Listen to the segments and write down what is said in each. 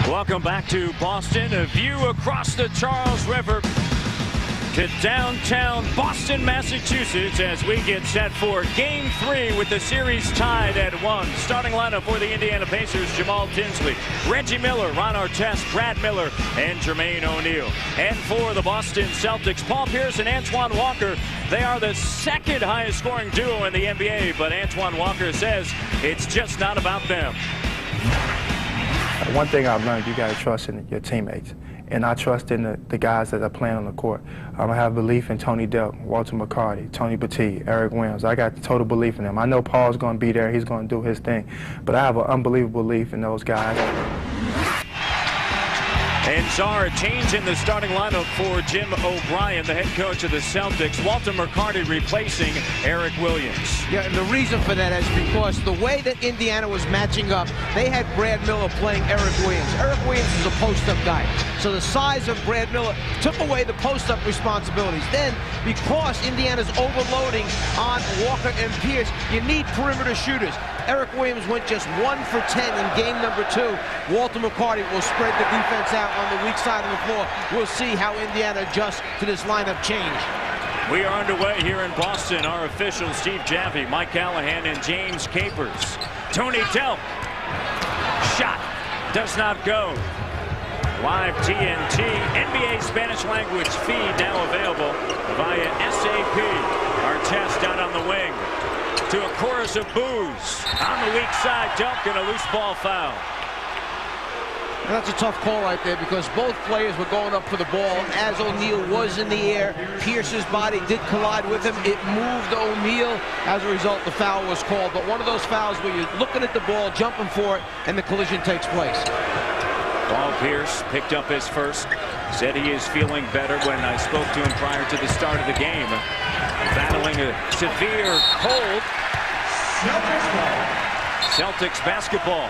Welcome back to Boston. A view across the Charles River to downtown Boston, Massachusetts, as we get set for Game 3 with the series tied at 1. Starting lineup for the Indiana Pacers: Jamal Tinsley, Reggie Miller, Ron Artest, Brad Miller, and Jermaine O'Neal. And for the Boston Celtics, Paul Pierce and Antoine Walker. They are the second highest scoring duo in the NBA, but Antoine Walker says it's just not about them. One thing I've learned, you got to trust in your teammates. And I trust in the guys that are playing on the court. I have belief in Tony Delk, Walter McCarty, Tony Petit, Eric Williams. I got total belief in them. I know Paul's going to be there. He's going to do his thing. But I have an unbelievable belief in those guys. And Czar, a change in the starting lineup for Jim O'Brien, the head coach of the Celtics. Walter McCarty replacing Eric Williams. Yeah, and the reason for that is because the way that Indiana was matching up, they had Brad Miller playing Eric Williams. Eric Williams is a post-up guy. So the size of Brad Miller took away the post-up responsibilities. Then, because Indiana's overloading on Walker and Pierce, you need perimeter shooters. Eric Williams went just 1 for 10 in game number 2. Walter McCarty will spread the defense out on the weak side of the floor. We'll see how Indiana adjusts to this lineup change. We are underway here in Boston. Our officials, Steve Jaffe, Mike Callahan, and James Capers. Tony Delk. Shot does not go. Live TNT, NBA Spanish language feed now available via SAP. Artest out on the wing to a chorus of boos. On the weak side, Delk, and a loose ball foul. And that's a tough call right there, because both players were going up for the ball. As O'Neal was in the air, Pierce's body did collide with him. It moved O'Neal. As a result, the foul was called. But one of those fouls where you're looking at the ball, jumping for it, and the collision takes place. Paul Pierce picked up his first. Said he is feeling better when I spoke to him prior to the start of the game. Battling a severe cold. Celtics basketball.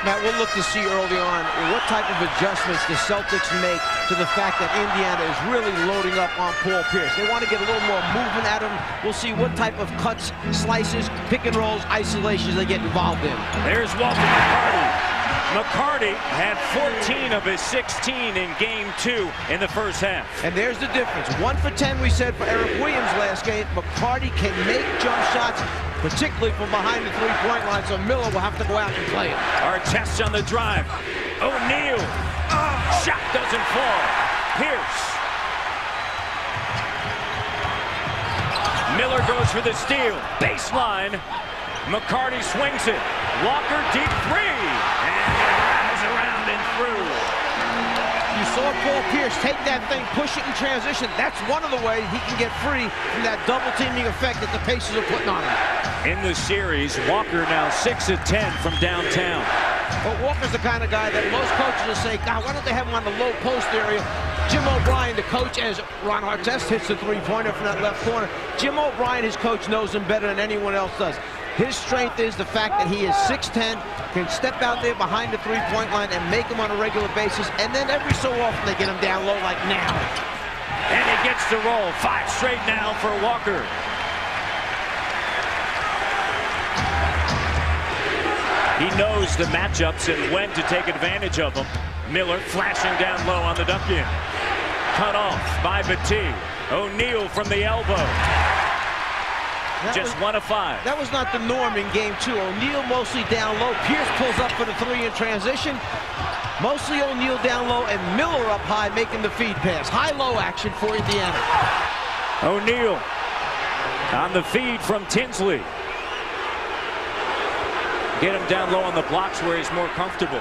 Matt, we'll look to see early on what type of adjustments the Celtics make to the fact that Indiana is really loading up on Paul Pierce. They want to get a little more movement at him. We'll see what type of cuts, slices, pick and rolls, isolations they get involved in. There's Walter McCarty. McCarty had 14 of his 16 in game 2 in the first half. And there's the difference. 1 for 10 we said for Eric Williams last game. McCarty can make jump shots, particularly from behind the three-point line, so Miller will have to go out and play it. Artest on the drive. O'Neal. Shot doesn't fall. Pierce. Miller goes for the steal. Baseline. McCarty swings it. Walker deep three. And it rattles around and through. You saw Paul Pierce take that thing, push it in transition. That's one of the ways he can get free from that double-teaming effect that the Pacers are putting on him. In the series, Walker now 6 of 10 from downtown. But Walker's the kind of guy that most coaches will say, God, why don't they have him on the low post area? Jim O'Brien, the coach, as Ron Artest hits the three-pointer from that left corner. Jim O'Brien, his coach, knows him better than anyone else does. His strength is the fact that he is 6'10", can step out there behind the three-point line and make him on a regular basis, and then every so often they get him down low like now. And he gets the roll. 5 straight now for Walker. He knows the matchups and when to take advantage of them. Miller flashing down low on the duck-in. Cut off by Petit. O'Neal from the elbow. Just 1 of 5. That was not the norm in game 2. O'Neal mostly down low. Pierce pulls up for the 3 in transition. Mostly O'Neal down low and Miller up high making the feed pass. High-low action for Indiana. O'Neal on the feed from Tinsley. Get him down low on the blocks where he's more comfortable.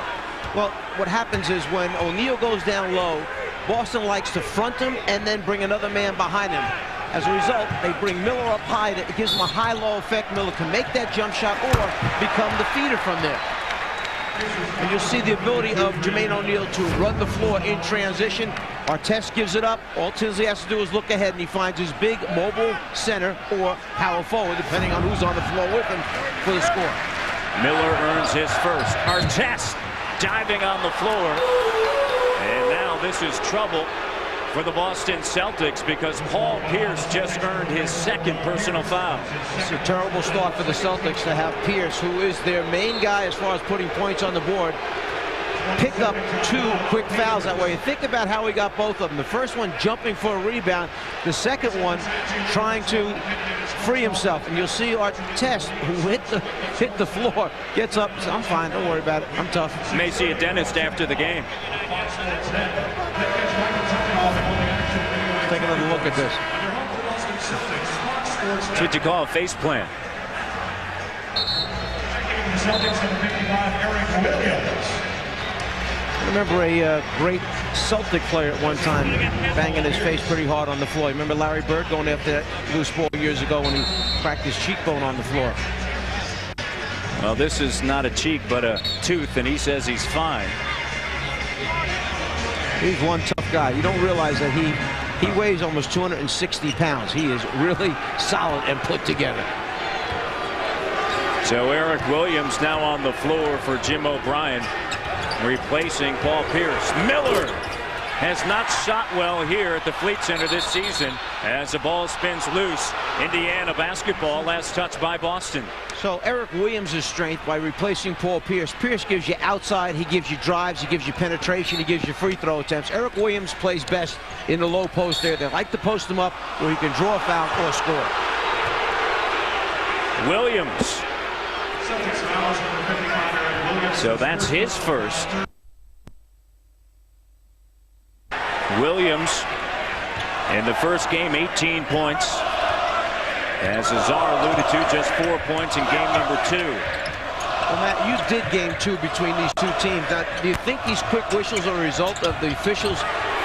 Well, what happens is when O'Neal goes down low, Boston likes to front him and then bring another man behind him. As a result, they bring Miller up high. It gives him a high-low effect. Miller can make that jump shot or become the feeder from there. And you'll see the ability of Jermaine O'Neal to run the floor in transition. Artest gives it up. All Tinsley has to do is look ahead, and he finds his big mobile center or power forward, depending on who's on the floor with him, for the score. Miller earns his first. Artest diving on the floor. And now this is trouble for the Boston Celtics because Paul Pierce just earned his second personal foul. It's a terrible start for the Celtics to have Pierce, who is their main guy as far as putting points on the board, pick up 2 quick fouls that way. Think about how he got both of them. The first one jumping for a rebound. The second one trying to free himself. And you'll see Artest, who hit the floor, gets up. So I'm fine. Don't worry about it. I'm tough. May see a dentist after the game. Take another look at this. That's what you call a face plant. I remember a great Celtic player at one time banging his face pretty hard on the floor. You remember Larry Bird going after that loose ball years ago when he cracked his cheekbone on the floor? Well, this is not a cheek but a tooth, and he says he's fine. He's one tough guy. You don't realize that he weighs almost 260 pounds. He is really solid and put together. So Eric Williams now on the floor for Jim O'Brien, replacing Paul Pierce. Miller has not shot well here at the Fleet Center this season as the ball spins loose. Indiana basketball, last touch by Boston. So Eric Williams' strength by replacing Paul Pierce. Pierce gives you outside, he gives you drives, he gives you penetration, he gives you free throw attempts. Eric Williams plays best in the low post there. They like to post him up where he can draw a foul or score. Williams. So that's his first. Williams in the first game, 18 points. As Azar alluded to, just 4 points in game number 2. Well, Matt, you did game 2 between these two teams. Now, do you think these quick whistles are a result of the officials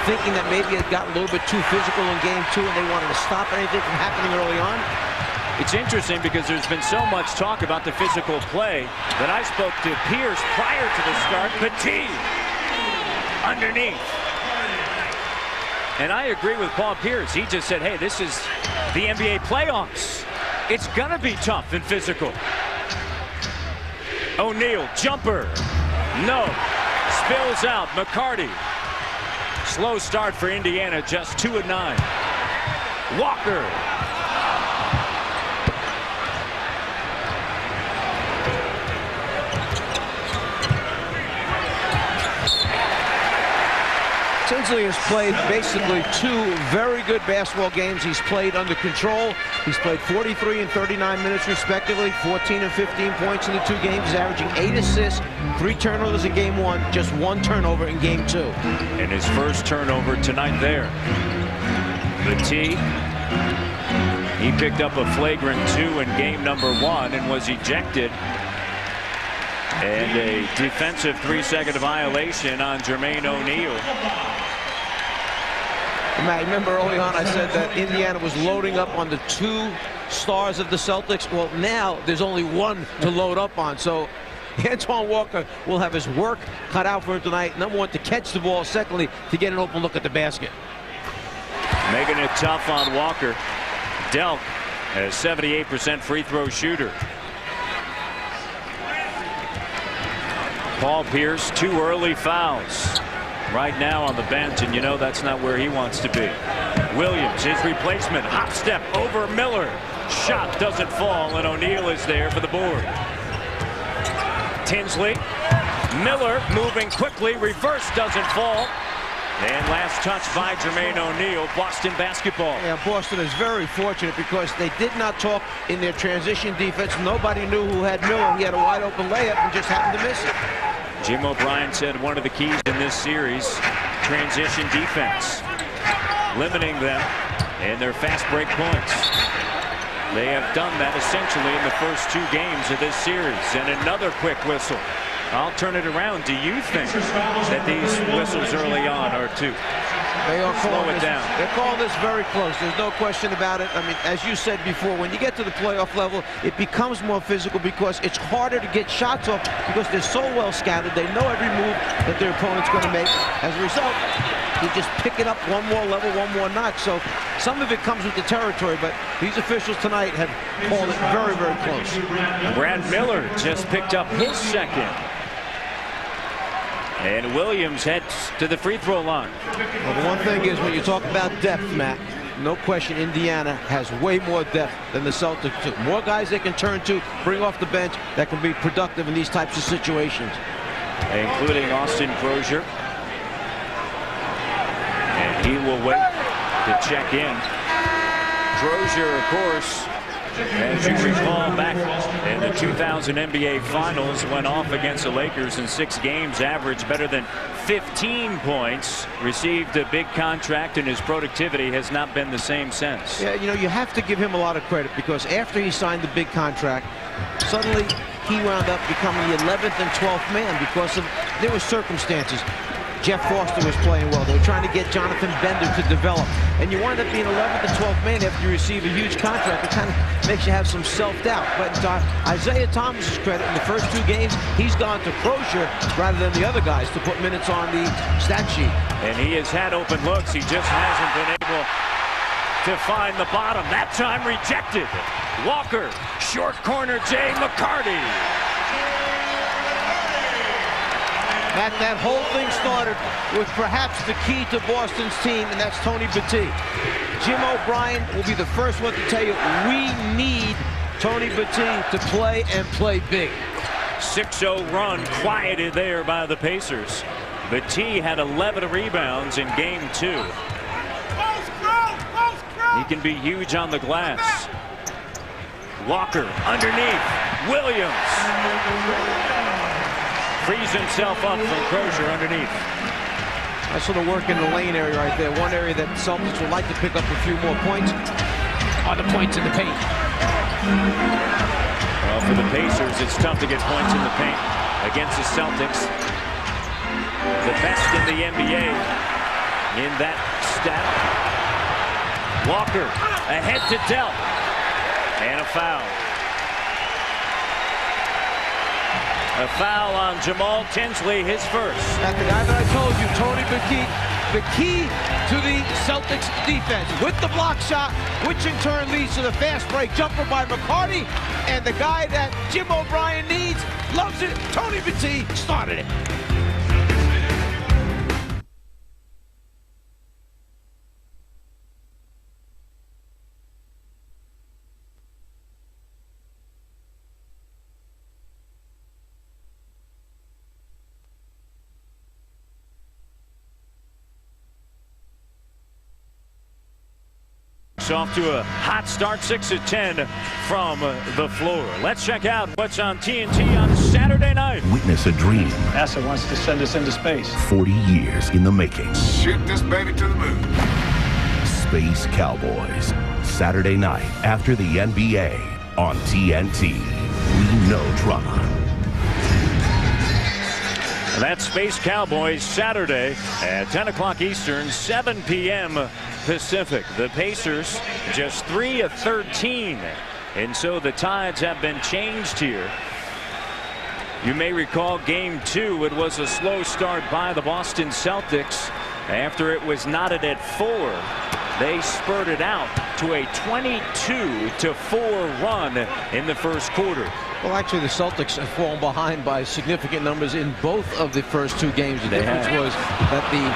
thinking that maybe it got a little bit too physical in game 2 and they wanted to stop anything from happening early on? It's interesting because there's been so much talk about the physical play that I spoke to Pierce prior to the start. Petit underneath. And I agree with Paul Pierce. He just said, hey, this is the NBA playoffs. It's going to be tough and physical. O'Neal, jumper. No. Spills out. McCarty. Slow start for Indiana, just 2 of 9. Walker. Tinsley has played basically 2 very good basketball games. He's played under control. He's played 43 and 39 minutes respectively, 14 and 15 points in the 2 games. He's averaging 8 assists, 3 turnovers in game 1, just 1 turnover in game 2. And his first turnover tonight there. Petit, he picked up a flagrant 2 in game number 1 and was ejected. And a defensive 3-second violation on Jermaine O'Neal. Matt, remember early on I said that Indiana was loading up on the 2 stars of the Celtics. Well, now there's only 1 to load up on. So Antoine Walker will have his work cut out for him tonight. Number 1, to catch the ball. Secondly, to get an open look at the basket. Making it tough on Walker. Delk, a 78% free throw shooter. Paul Pierce, 2 early fouls right now on the bench, and you know that's not where he wants to be. Williams, his replacement, hop step over Miller. Shot doesn't fall, and O'Neal is there for the board. Tinsley, Miller moving quickly, reverse doesn't fall. And last touch by Jermaine O'Neal, Boston basketball. Yeah, Boston is very fortunate because they did not talk in their transition defense. Nobody knew who had Miller. He had a wide open layup and just happened to miss it. Jim O'Brien said one of the keys in this series, transition defense, limiting them in their fast break points. They have done that essentially in the first 2 games of this series. And another quick whistle. I'll turn it around. Do you think that these whistles early on are too? They are slow it down. They're calling this very close. There's no question about it. I mean, as you said before, when you get to the playoff level, it becomes more physical because it's harder to get shots off because they're so well scattered. They know every move that their opponent's going to make. As a result, you just pick it up one more level, one more notch. So some of it comes with the territory, but these officials tonight have called it very, very close. Brad Miller just picked up his second. And Williams heads to the free throw line. Well, the one thing is, when you talk about depth, Matt, no question Indiana has way more depth than the Celtics do. More guys they can turn to, bring off the bench, that can be productive in these types of situations. Including Austin Crozier. And he will wait to check in. Crozier, of course, as you recall, back in the 2000 NBA Finals, went off against the Lakers in 6 games, averaged better than 15 points, received a big contract, and his productivity has not been the same since. Yeah, you know, you have to give him a lot of credit, because after he signed the big contract, suddenly he wound up becoming the 11th and 12th man because there were circumstances. Jeff Foster was playing well. They were trying to get Jonathan Bender to develop. And you wind up being 11th and 12th man after you receive a huge contract. It kind of makes you have some self-doubt. But to Isaiah Thomas's credit, in the first 2 games, he's gone to Crozier rather than the other guys to put minutes on the stat sheet. And he has had open looks. He just hasn't been able to find the bottom. That time rejected. Walker, short corner, Jay McCarty. That whole thing started with perhaps the key to Boston's team, and that's Tony Battie. Jim O'Brien will be the first one to tell you, we need Tony Battie to play and play big. 6-0 run quieted there by the Pacers. Battie had 11 rebounds in game 2. He can be huge on the glass. Walker underneath. Williams frees himself up from Crozier underneath. That's sort of work in the lane area right there. One area that Celtics would like to pick up a few more points are the points in the paint. Well, for the Pacers, it's tough to get points in the paint against the Celtics. The best in the NBA in that stat. Walker ahead to Dell. And a foul. A foul on Jamal Tinsley, his first. And the guy that I told you, Tony Battie, the key to the Celtics defense with the block shot, which in turn leads to the fast break jumper by McCarty. And the guy that Jim O'Brien needs, loves it, Tony Battie started it. Off to a hot start, 6 of 10 from the floor. Let's check out what's on TNT on Saturday night. Witness a dream. NASA wants to send us into space. 40 years in the making. Shoot this baby to the moon. Space Cowboys. Saturday night after the NBA on TNT. We know drama. That's Space Cowboys Saturday at 10 o'clock Eastern, 7 p.m. Pacific. The Pacers just 3 of 13. And so the tides have been changed here. You may recall game 2, it was a slow start by the Boston Celtics. After it was knotted at 4, they spurted out to a 22-4 run in the first quarter. Well, actually, the Celtics have fallen behind by significant numbers in both of the first 2 games. The difference was that the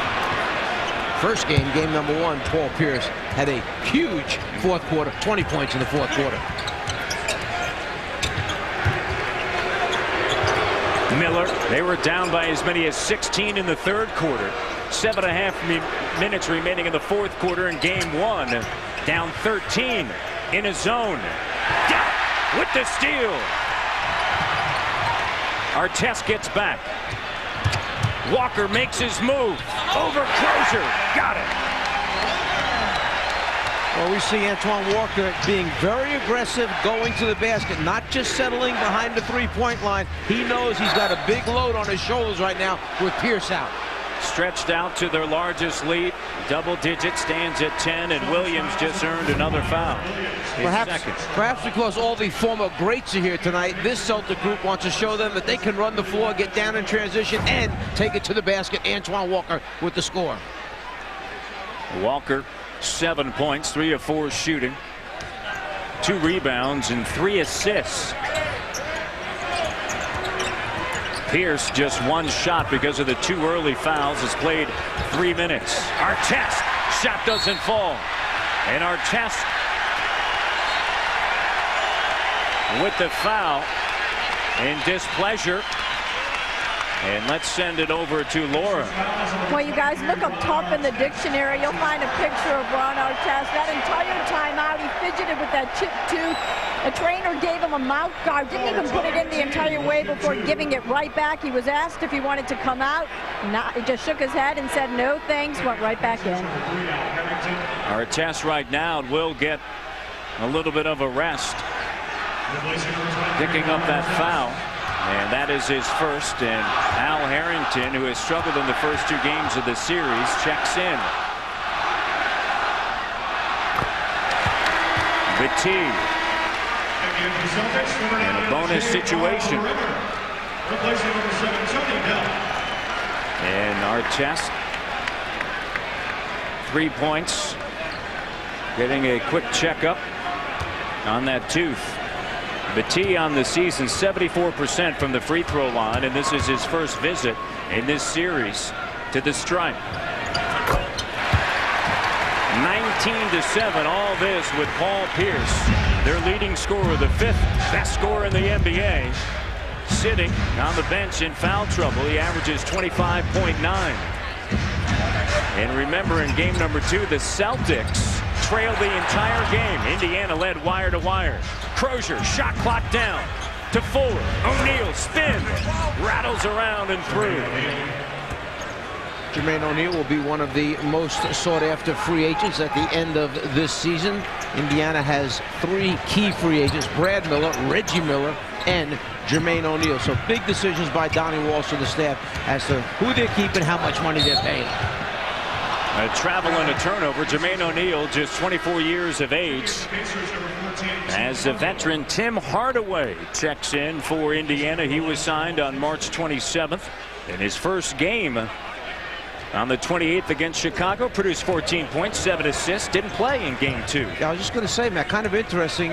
first game, game number 1, Paul Pierce had a huge fourth quarter, 20 points in the fourth quarter. Miller, they were down by as many as 16 in the third quarter. 7.5 minutes remaining in the fourth quarter in game 1. Down 13 in a zone. Down with the steal. Artest gets back. Walker makes his move. Over Crozier. Got it. Well, we see Antoine Walker being very aggressive, going to the basket, not just settling behind the three-point line. He knows he's got a big load on his shoulders right now with Pierce out. Stretched out to their largest lead. Double digit, stands at 10, and Williams just earned another foul. Perhaps because all the former greats are here tonight, this Celtic group wants to show them that they can run the floor, get down in transition, and take it to the basket. Antoine Walker with the score. Walker, 7 points, 3 of 4 shooting, 2 rebounds, and 3 assists. Pierce just one shot because of the 2 early fouls. Has played 3 minutes. Artest, shot doesn't fall. And Artest with the foul in displeasure. And let's send it over to Laura. Well, you guys look up top in the dictionary. You'll find a picture of Ron Artest. That entire timeout, he fidgeted with that chip tooth. The trainer gave him a mouth guard. Didn't even put it in the entire way before giving it right back. He was asked if he wanted to come out. He just shook his head and said no thanks. Went right back in. Artest right now will get a little bit of a rest. Picking up that foul. And that is his first, and Al Harrington, who has struggled in the first 2 games of the series, checks in. Battee in a bonus situation. And Artest, 3 points, getting a quick checkup on that tooth. Battee on the season 74% from the free throw line, and this is his first visit in this series to the stripe. 19-7, all this with Paul Pierce, their leading scorer, the 5th best scorer in the NBA, sitting on the bench in foul trouble. He averages 25.9. And remember, in game number 2, the Celtics trailed the entire game. Indiana led wire to wire. Crozier, shot clock down to Fuller. O'Neal spin, rattles around and through. Jermaine O'Neal will be one of the most sought-after free agents at the end of this season. Indiana has 3 key free agents: Brad Miller, Reggie Miller, and Jermaine O'Neal. So big decisions by Donnie Walsh and the staff as to who they're keeping, how much money they're paying. A travel and a turnover. Jermaine O'Neal, just 24 years of age. As a veteran, Tim Hardaway checks in for Indiana. He was signed on March 27th. In his first game on the 28th against Chicago, produced 14 points, 7 assists. Didn't play in game 2. Yeah, I was just going to say, Matt, kind of interesting.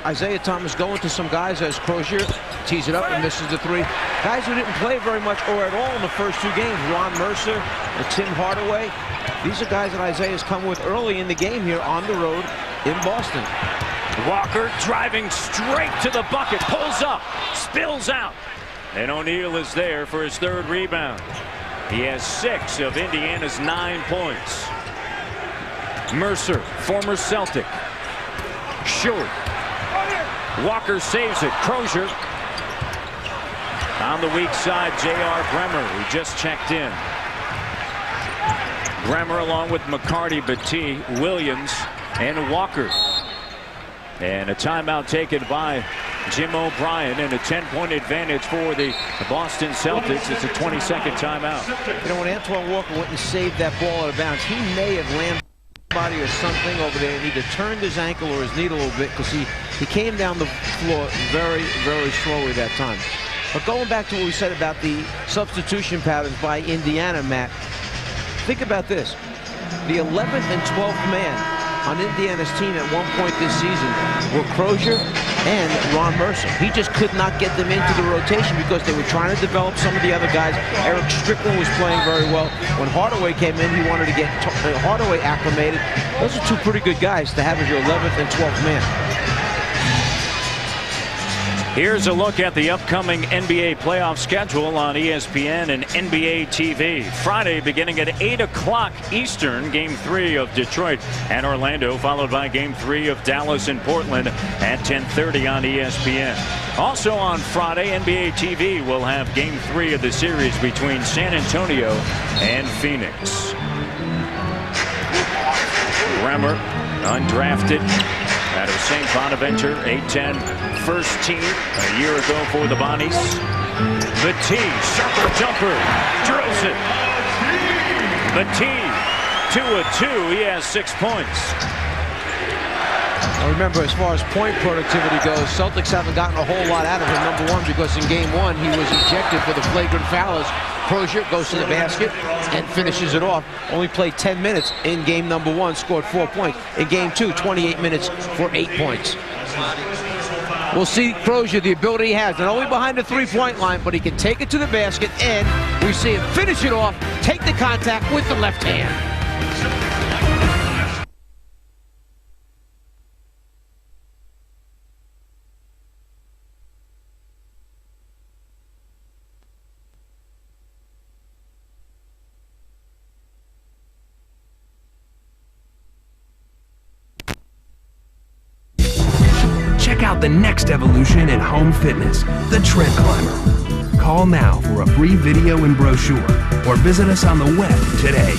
Isaiah Thomas going to some guys as Crozier tees it up and misses the 3. Guys who didn't play very much or at all in the first 2 games. Ron Mercer and Tim Hardaway. These are guys that Isaiah's come with early in the game here on the road in Boston. Walker driving straight to the bucket, pulls up, spills out, and O'Neal is there for his 3rd rebound. He has 6 of Indiana's 9 points. Mercer, former Celtic, short. Walker saves it. Crozier on the weak side. J.R. Bremer, who just checked in. Bremer along with McCarty, Battee, Williams, and Walker. And a timeout taken by Jim O'Brien, and a 10-point advantage for the Boston Celtics. It's a 20-second timeout. You know, when Antoine Walker went and saved that ball out of bounds, he may have landed body or something over there, and he either turned his ankle or his knee a little bit, because he came down the floor very, very slowly that time. But going back to what we said about the substitution patterns by Indiana, Matt, think about this. The 11th and 12th man on Indiana's team at one point this season were Crozier and Ron Mercer. He just could not get them into the rotation because they were trying to develop some of the other guys. Eric Strickland was playing very well. When Hardaway came in, he wanted to get Hardaway acclimated. Those are 2 pretty good guys to have as your 11th and 12th man. Here's a look at the upcoming NBA playoff schedule on ESPN and NBA TV. Friday beginning at 8 o'clock Eastern, Game 3 of Detroit and Orlando, followed by Game 3 of Dallas and Portland at 10:30 on ESPN. Also on Friday, NBA TV will have Game 3 of the series between San Antonio and Phoenix. Bremer, undrafted, out of St. Bonaventure, 8'10", first team a year ago for the Bonnies. Battee, circle jumper, drills it. Battee, 2 of 2. He has 6 points. Now remember, as far as point productivity goes, Celtics haven't gotten a whole lot out of him, number 1, because in game 1 he was ejected for the flagrant fouls. Crozier goes to the basket and finishes it off. Only played 10 minutes in game number 1, scored 4 points. In game 2, 28 minutes for 8 points. We'll see Crozier, the ability he has, not only behind the three-point line, but he can take it to the basket, and we see him finish it off, take the contact with the left hand. Check out the next evolution in home fitness, the Tread Climber. Call now for a free video and brochure, or visit us on the web today.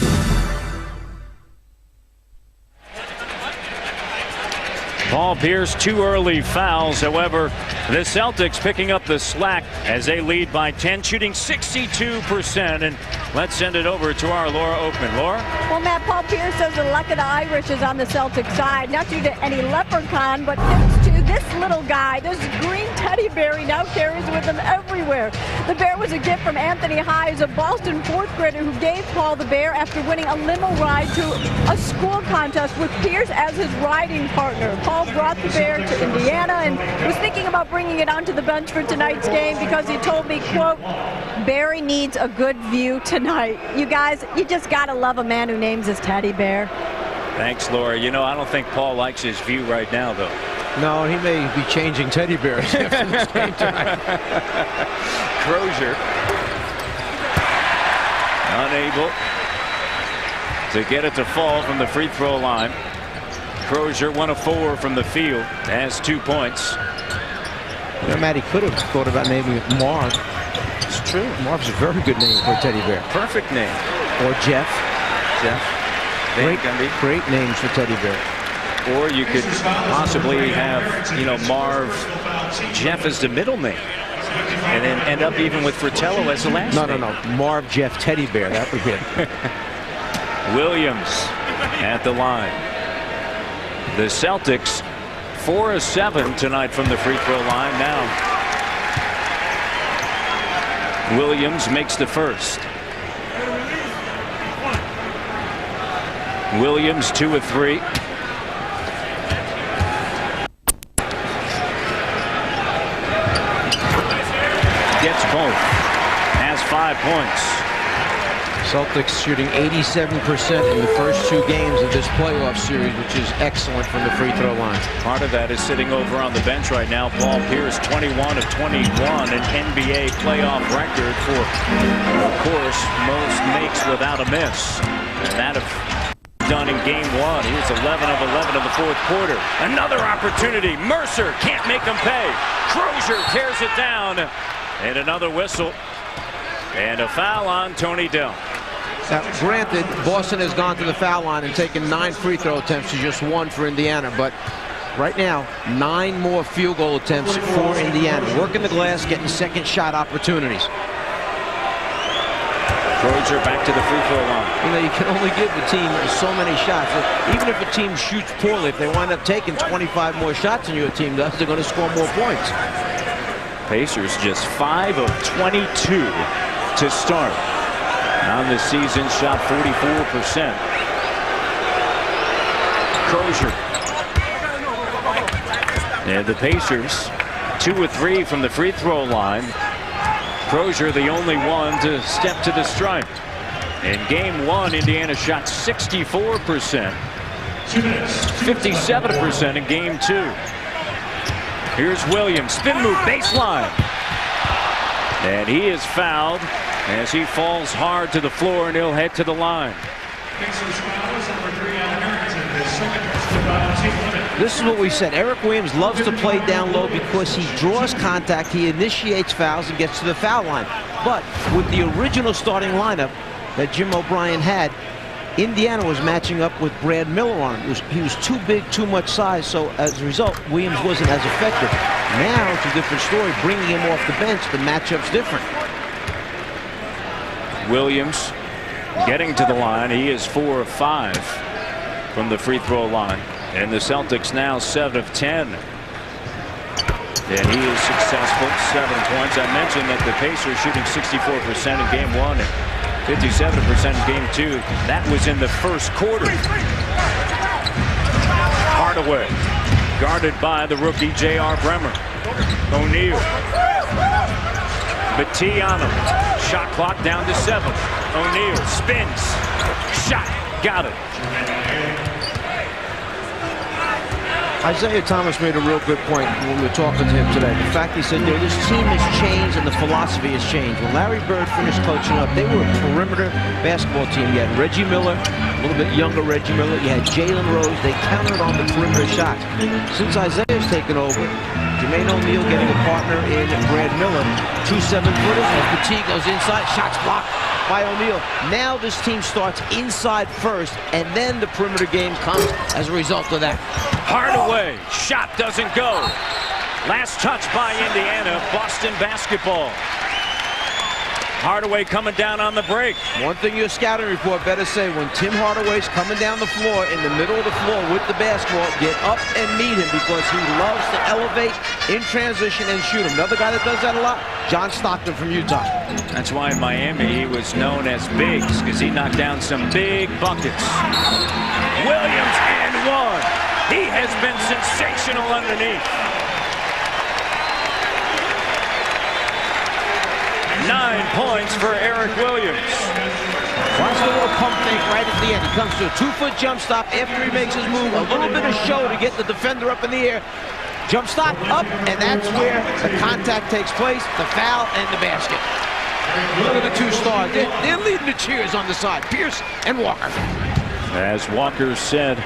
Paul Pierce, 2 early fouls. However, the Celtics picking up the slack as they lead by 10, shooting 62%. And let's send it over to our Laura Oakman. Laura? Well, Matt, Paul Pierce says the luck of the Irish is on the Celtics side, not due to any leprechaun, but thanks to this little guy, this green teddy bear he now carries with him everywhere. The bear was a gift from Anthony Hines, a Boston fourth grader who gave Paul the bear after winning a limo ride to a school contest with Pierce as his riding partner. Paul brought the bear to Indiana and was thinking about bringing it onto the bench for tonight's game because he told me, quote, Barry needs a good view tonight. You guys, you just got to love a man who names his teddy bear. Thanks, Laura. You know, I don't think Paul likes his view right now, though. No, he may be changing teddy bears after this game tonight. Crozier unable to get it to fall from the free throw line. Crozier 1 of 4 from the field, has 2 points. You know, Matt, he could have thought about naming it Marv. It's true. Marv's a very good name for a teddy bear. Perfect name. Or Jeff. Great names for teddy bear. Or you could possibly have, you know, Marv, Jeff as the middle name, and then end up even with Fratello as the last name. No. Marv, Jeff, teddy bear. That would be it. Williams at the line. The Celtics 4 of 7 tonight from the free throw line. Now Williams makes the first. Williams 2 of 3. Gets both. Has 5 points. Celtics shooting 87% in the first 2 games of this playoff series, which is excellent from the free throw line. Part of that is sitting over on the bench right now. Paul Pierce, 21 of 21, an NBA playoff record for, of course, most makes without a miss. And that of done in game 1. He was 11 of 11 in the fourth quarter. Another opportunity. Mercer can't make him pay. Crozier tears it down. And another whistle. And a foul on Tony Dell. Now, granted, Boston has gone to the foul line and taken 9 free throw attempts to just 1 for Indiana. But right now, 9 more field goal attempts for Indiana. Working the glass, getting second shot opportunities. Crozier back to the free throw line. You know, you can only give the team so many shots. Even if a team shoots poorly, if they wind up taking 25 more shots than your team does, they're going to score more points. Pacers just 5 of 22 to start. On the season, shot 44%. Crozier. And the Pacers 2 of 3 from the free throw line. Crozier the only one to step to the stripe. In game 1, Indiana shot 64%. 57% in game 2. Here's Williams, spin move, baseline. And he is fouled as he falls hard to the floor, and he'll head to the line. This is what we said. Eric Williams loves to play down low because he draws contact, he initiates fouls, and gets to the foul line. But with the original starting lineup that Jim O'Brien had, Indiana was matching up with Brad Miller on him. He was too big, too much size, so as a result, Williams wasn't as effective. Now it's a different story. Bringing him off the bench, the matchup's different. Williams getting to the line. He is 4 of 5 from the free throw line. And the Celtics now 7 of 10. And he is successful, 7 points. I mentioned that the Pacers shooting 64% in game 1 and 57% in game 2. That was in the first quarter. Hardaway guarded by the rookie J.R. Bremer. O'Neal. Batee on him. Shot clock down to 7. O'Neal spins. Shot. Got it. Isaiah Thomas made a real good point when we were talking to him today. The fact he said, this team has changed and the philosophy has changed. When Larry Bird finished coaching up, they were a perimeter basketball team. You had Reggie Miller, a little bit younger Reggie Miller. You had Jalen Rose. They counted on the perimeter shots. Since Isaiah's taken over, Jermaine O'Neal getting a partner in Brad Miller. 2 7-footers. As Batee goes inside, shots blocked by O'Neal. Now this team starts inside first, and then the perimeter game comes as a result of that. Hardaway, shot doesn't go. Last touch by Indiana, Boston basketball. Hardaway coming down on the break. One thing your scouting report better say, when Tim Hardaway's coming down the floor, in the middle of the floor with the basketball, get up and meet him, because he loves to elevate in transition and shoot him. Another guy that does that a lot, John Stockton from Utah. That's why in Miami he was known as Biggs, because he knocked down some big buckets. Williams and 1. He has been sensational underneath. 9 points for Eric Williams. Watch the little pump fake right at the end. He comes to a 2-foot jump stop after he makes his move. A little bit of show to get the defender up in the air. Jump stop up, and that's where the contact takes place, the foul and the basket. Look at the 2 stars. They're leading the cheers on the side, Pierce and Walker. As Walker said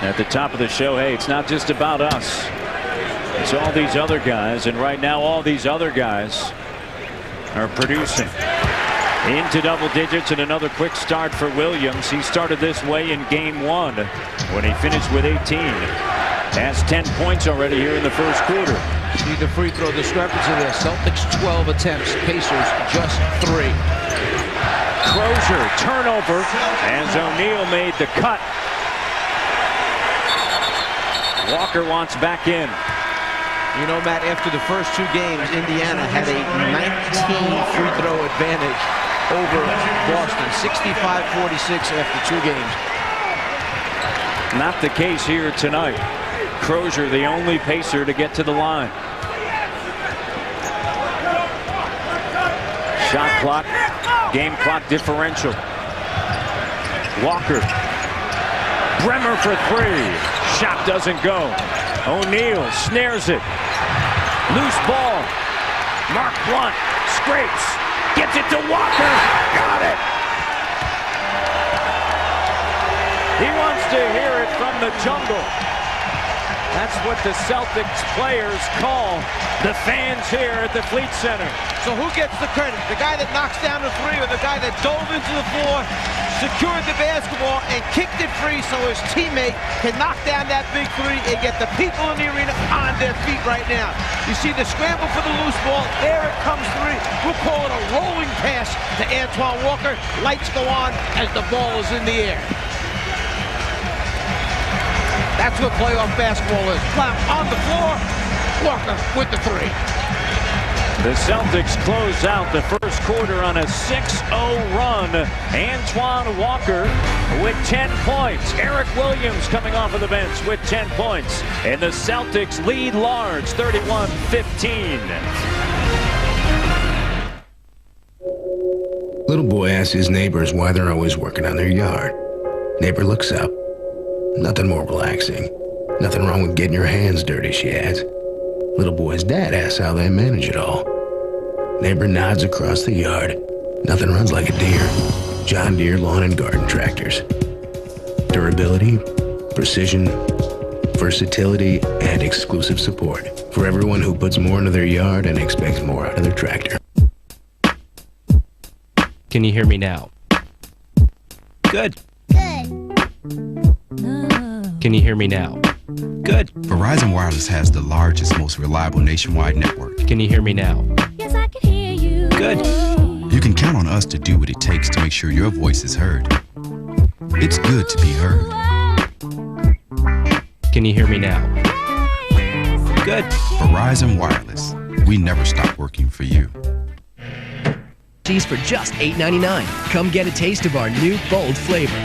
at the top of the show, hey, it's not just about us. It's all these other guys, and right now all these other guys are producing. Into double digits, and another quick start for Williams. He started this way in game 1 when he finished with 18. Has 10 points already here in the first quarter. See the free throw discrepancy there. Celtics 12 attempts, Pacers just 3. Crozier, turnover, as O'Neal made the cut. Walker wants back in. You know, Matt, after the first 2 games, Indiana had a 19 free throw advantage over Boston. 65-46 after 2 games. Not the case here tonight. Crozier, the only Pacer to get to the line. Shot clock, game clock differential. Walker. Bremer for 3. Shot doesn't go. O'Neal snares it. Loose ball. Mark Blunt scrapes. Gets it to Walker. Got it. He wants to hear it from the jungle. That's what the Celtics players call the fans here at the Fleet Center. So who gets the credit? The guy that knocks down the 3 or the guy that dove into the floor, secured the basketball, and kicked it free so his teammate can knock down that big 3 and get the people in the arena on their feet right now. You see the scramble for the loose ball. There it comes 3. We'll call it a rolling pass to Antoine Walker. Lights go on as the ball is in the air. That's what playoff basketball is. Clown on the floor, Walker with the 3. The Celtics close out the first quarter on a 6-0 run. Antoine Walker with 10 points. Eric Williams coming off of the bench with 10 points. And the Celtics lead large, 31-15. Little boy asks his neighbors why they're always working on their yard. Neighbor looks up. Nothing more relaxing. Nothing wrong with getting your hands dirty, she adds. Little boy's dad asks how they manage it all. Neighbor nods across the yard. Nothing runs like a deer. John Deere lawn and garden tractors. Durability, precision, versatility, and exclusive support for everyone who puts more into their yard and expects more out of their tractor. Can you hear me now? Good. Can you hear me now? Good. Verizon Wireless has the largest, most reliable nationwide network. Can you hear me now? Yes, I can hear you. Good. You can count on us to do what it takes to make sure your voice is heard. It's good to be heard. Can you hear me now? Good. Verizon Wireless. We never stop working for you. For just $8.99. Come get a taste of our new bold flavor.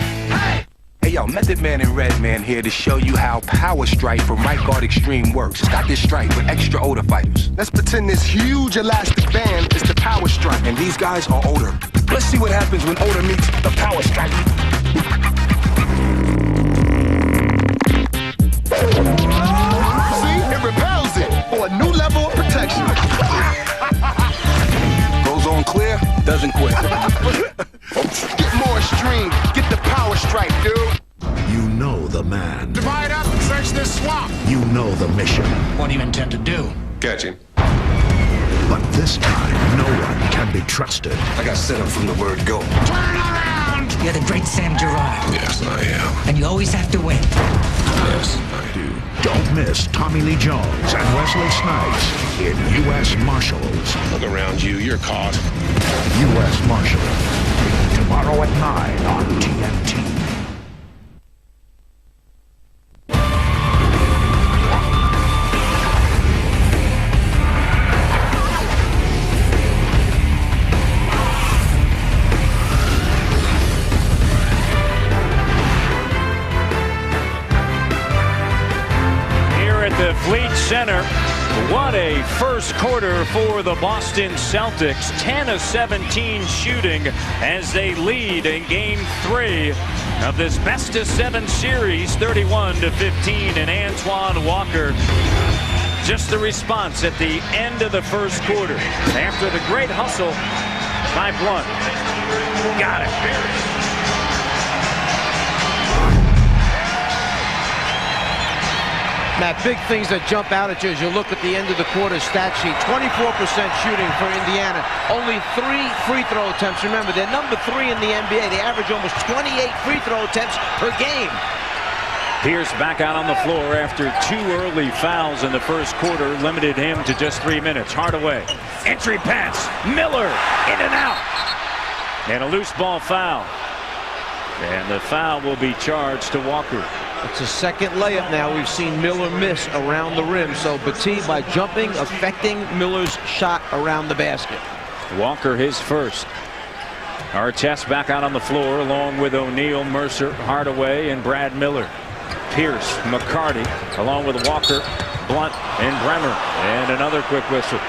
Hey, yo, Method Man and Redman here to show you how Power Strike from Right Guard Extreme works. It's got this strike with extra older fighters. Let's pretend this huge elastic band is the Power Strike. And these guys are older. Let's see what happens when older meets the Power Strike. See? It repels it for a new level of protection. Goes on clear, doesn't quit. Get more extreme. Get the Power Strike, dude. You know the man. Divide up and search this swamp. You know the mission. What do you intend to do? Catch him. But this time, no one can be trusted. I got set up from the word go. Turn around! You're the great Sam Gerard. Yes, I am. And you always have to win. Yes, I do. Don't miss Tommy Lee Jones and Wesley Snipes in U.S. Marshals. Look around you, you're caught. U.S. Marshals. Tomorrow at 9 on TNT. The Fleet Center. What a first quarter for the Boston Celtics. 10 of 17 shooting as they lead in Game 3 of this best-of-7 series, 31-15. And Antoine Walker, just the response at the end of the first quarter after the great hustle by Blunt. Got it. Matt, big things that jump out at you as you look at the end of the quarter stat sheet. 24% shooting for Indiana. Only 3 free throw attempts. Remember, they're number 3 in the NBA. They average almost 28 free throw attempts per game. Pierce back out on the floor after 2 early fouls in the first quarter. Limited him to just 3 minutes. Hardaway. Entry pass. Miller in and out. And a loose ball foul. And the foul will be charged to Walker. It's a second layup now. We've seen Miller miss around the rim. So Batiste, by jumping, affecting Miller's shot around the basket. Walker his first. Artest back out on the floor along with O'Neal, Mercer, Hardaway, and Brad Miller. Pierce, McCarty, along with Walker, Blunt, and Bremer. And another quick whistle.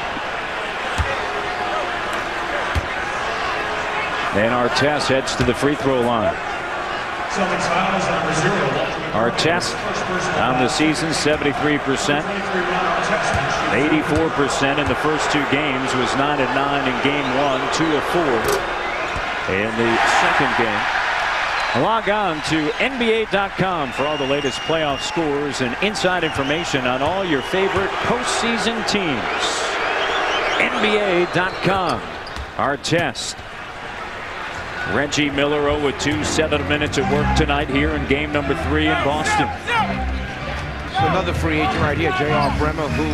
And Artest heads to the free throw line. Artest on the season 73%, 84% in the first 2 games, was 9 of 9 in game 1, 2 of 4 in the second game. Log on to NBA.com for all the latest playoff scores and inside information on all your favorite postseason teams. NBA.com. Artest. Reggie Miller 0-2, 7 minutes at work tonight here in game number 3 in Boston. So another free agent right here, J.R. Bremer, who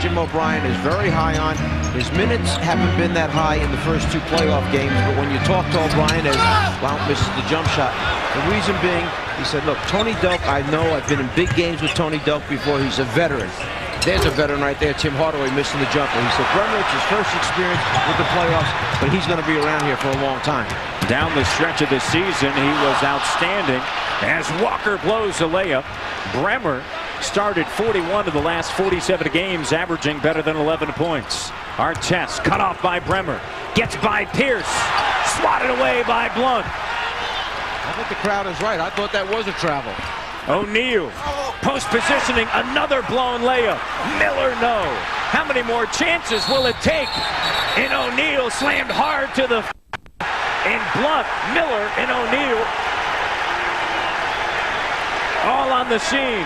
Jim O'Brien is very high on. His minutes haven't been that high in the first 2 playoff games, but when you talk to O'Brien as Blount misses the jump shot, the reason being, he said, look, Tony Delk, I know I've been in big games with Tony Delk before. He's a veteran. There's a veteran right there, Tim Hardaway missing the jumper. He said, Bremer, it's his first experience with the playoffs, but he's going to be around here for a long time. Down the stretch of the season, he was outstanding as Walker blows a layup. Bremer started 41 of the last 47 games, averaging better than 11 points. Artest cut off by Bremer. Gets by Pierce. Swatted away by Blunt. I think the crowd is right. I thought that was a travel. O'Neal. Post positioning. Another blown layup. Miller, no. How many more chances will it take? And O'Neal slammed hard to the... And Blunt, Miller, and O'Neal all on the scene.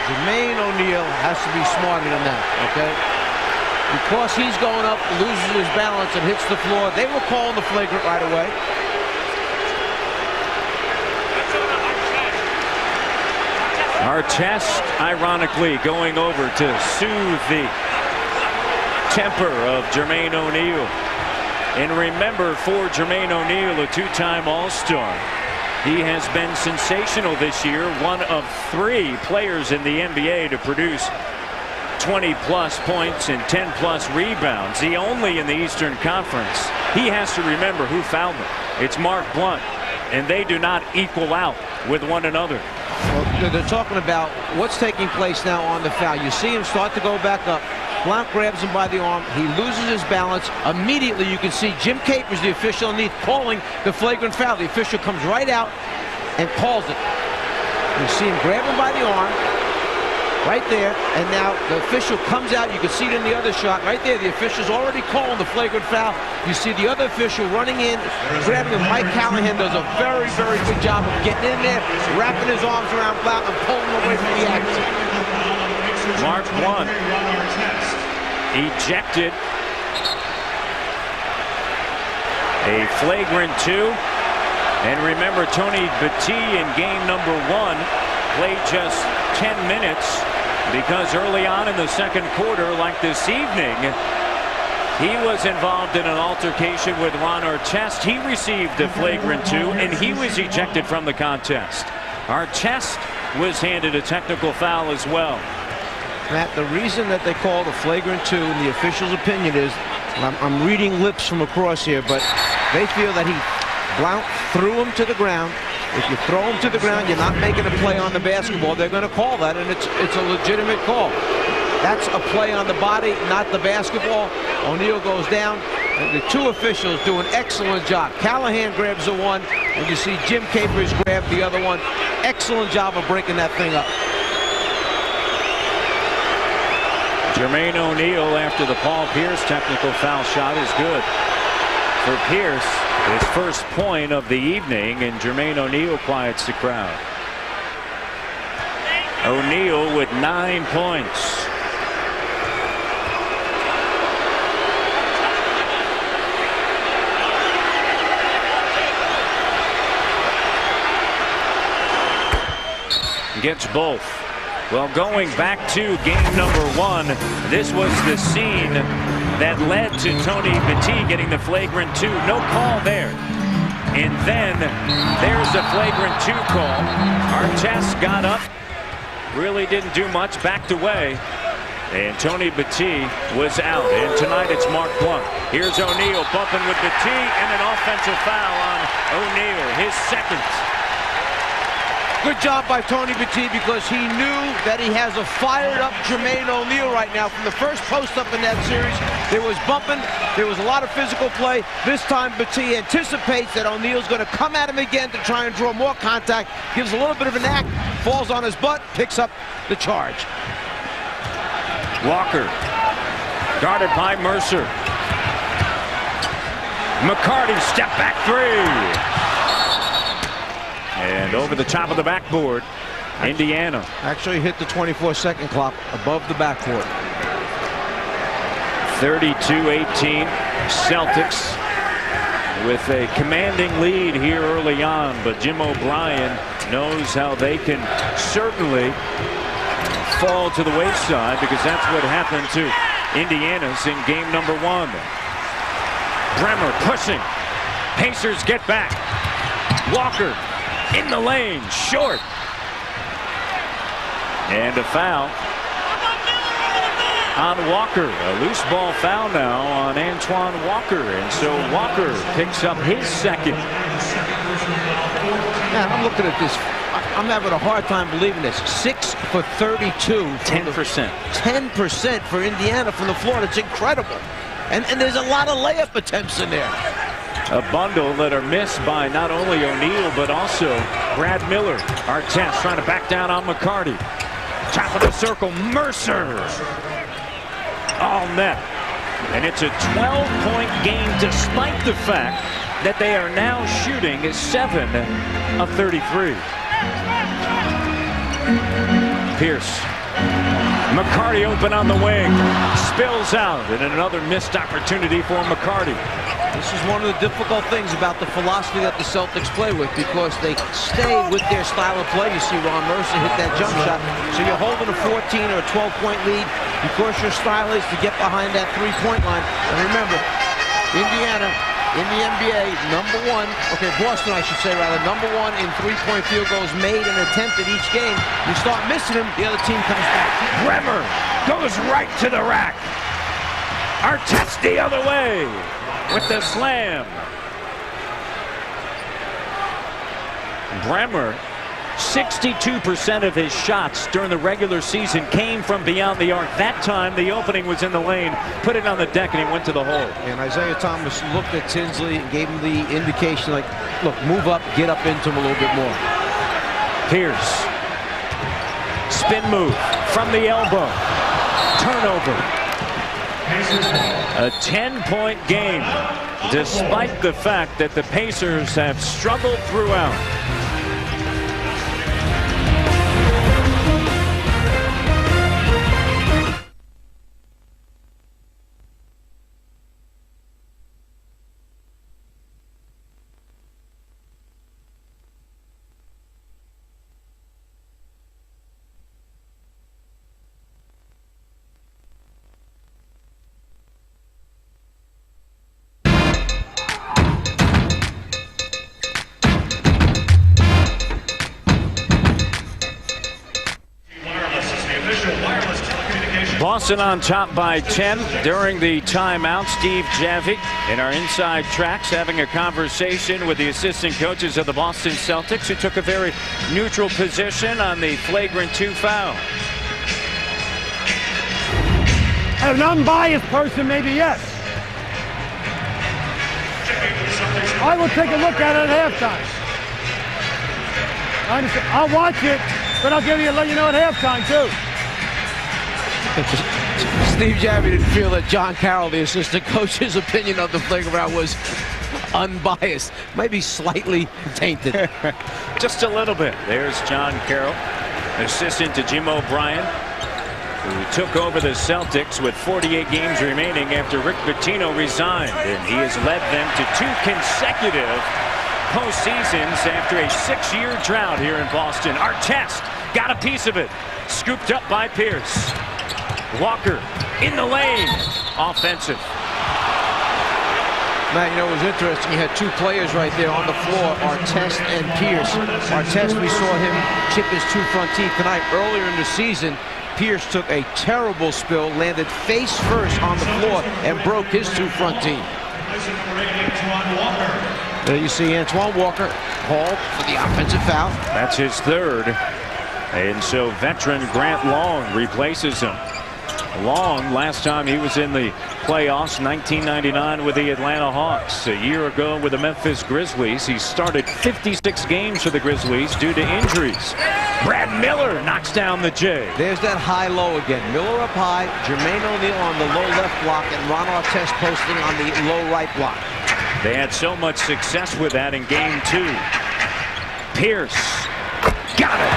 Jermaine O'Neal has to be smarter than that, okay? Because he's going up, loses his balance, and hits the floor. They were calling the flagrant right away. Artest, ironically, going over to soothe the temper of Jermaine O'Neal. And remember, for Jermaine O'Neal, a 2-time All-Star, he has been sensational this year, one of 3 players in the NBA to produce 20-plus points and 10-plus rebounds. The only in the Eastern Conference. He has to remember who fouled him. It's Mark Blunt. and they do not equal out with one another. Well, they're talking about what's taking place now on the foul. You see him start to go back up. Blount grabs him by the arm. He loses his balance. Immediately, you can see Jim Capers, the official underneath, calling the flagrant foul. The official comes right out and calls it. You see him grab him by the arm. Right there, and now the official comes out. You can see it in the other shot. Right there, the official's already calling the flagrant foul. You see the other official running in, grabbing him. Mike Callahan does a very, very good job of getting in there, wrapping his arms around Blount and pulling him away from the action. Mark 1 ejected. A flagrant 2. And remember, Tony Battie in game number 1 played just 10 minutes because early on in the second quarter, like this evening, he was involved in an altercation with Ron Artest. He received a flagrant 2, and he was ejected from the contest. Artest was handed a technical foul as well. Matt, the reason that they call the flagrant 2 in the official's opinion is, I'm reading lips from across here, but they feel that Blount threw him to the ground. If you throw him to the ground, you're not making a play on the basketball. They're going to call that, and it's a legitimate call. That's a play on the body, not the basketball. O'Neal goes down, and the two officials do an excellent job. Callahan grabs the one, and you see Jim Capers grab the other one. Excellent job of breaking that thing up. Jermaine O'Neal, after the Paul Pierce technical foul shot, is good. For Pierce, his first point of the evening, and Jermaine O'Neal quiets the crowd. O'Neal with 9 points. Gets both. Well, going back to game number 1, this was the scene that led to Tony Battie getting the flagrant 2. No call there. And then there's the flagrant 2 call. Artest got up, really didn't do much, backed away. And Tony Battie was out. And tonight it's Mark Blount. Here's O'Neal bumping with Battie, and an offensive foul on O'Neal, his second. Good job by Tony Battie, because he knew that he has a fired-up Jermaine O'Neal right now. From the first post-up in that series, there was bumping, there was a lot of physical play. This time, Battie anticipates that O'Neal's going to come at him again to try and draw more contact, gives a little bit of a knack, falls on his butt, picks up the charge. Walker, guarded by Mercer. McCarty, step back 3. And over the top of the backboard, Indiana. Actually hit the 24-second clock above the backboard. 32-18, Celtics with a commanding lead here early on, but Jim O'Brien knows how they can certainly fall to the wayside, because that's what happened to Indiana's in game number 1. Bremer pushing. Pacers get back. Walker in the lane, short. And a foul on Walker. A loose ball foul now on Antoine Walker. And so Walker picks up his second. Man, I'm looking at this. I'm having a hard time believing this. 6 for 32. 10%. 10% for Indiana from the floor. It's incredible. And there's a lot of layup attempts in there. A bundle that are missed by not only O'Neal, but also Brad Miller. Artest trying to back down on McCarty. Top of the circle, Mercer. All net. And it's a 12-point game, despite the fact that they are now shooting 7 of 33. Pierce. McCarty open on the wing. Spills out, and another missed opportunity for McCarty. This is one of the difficult things about the philosophy that the Celtics play with, because they stay with their style of play. You see Ron Mercer hit that jump shot. So you're holding a 14 or a 12-point lead because your style is to get behind that three-point line. And remember, Indiana in the NBA, Boston, I should say, rather, #1 in three-point field goals made and attempted each game. You start missing them, the other team comes back. Bremer goes right to the rack. Artest the other way with the slam. Bremer, 62% of his shots during the regular season came from beyond the arc. That time, the opening was in the lane, put it on the deck, and he went to the hole. And Isaiah Thomas looked at Tinsley and gave him the indication, like, look, move up, get up into him a little bit more. Pierce. Spin move from the elbow. Turnover. A 10-point game, despite the fact that the Pacers have struggled throughout. Boston on top by 10 during the timeout. Steve Javie in our inside tracks having a conversation with the assistant coaches of the Boston Celtics, who took a very neutral position on the flagrant 2 foul. As an unbiased person, maybe yes. I will take a look at it at halftime. I understand. I'll watch it, but I'll let you know at halftime too. Steve Javie didn't feel that John Carroll, the assistant coach's opinion of the flagrant was unbiased. Maybe slightly tainted. Just a little bit. There's John Carroll, assistant to Jim O'Brien, who took over the Celtics with 48 games remaining after Rick Pitino resigned. And he has led them to 2 consecutive postseasons after a 6-year drought here in Boston. Artest got a piece of it. Scooped up by Pierce. Walker in the lane. Offensive. Matt, you know, it was interesting. You had 2 players right there on the floor, Artest and Pierce. Artest, we saw him chip his 2 front teeth tonight. Earlier in the season, Pierce took a terrible spill, landed face first on the floor, and broke his 2 front teeth. There you see Antoine Walker called for the offensive foul. That's his 3rd. And so veteran Grant Long replaces him. Long, last time he was in the playoffs, 1999 with the Atlanta Hawks. A year ago with the Memphis Grizzlies, he started 56 games for the Grizzlies due to injuries. Brad Miller knocks down the J. There's that high-low again. Miller up high, Jermaine O'Neal on the low left block, and Ron Artest posting on the low right block. They had so much success with that in game 2. Pierce got it.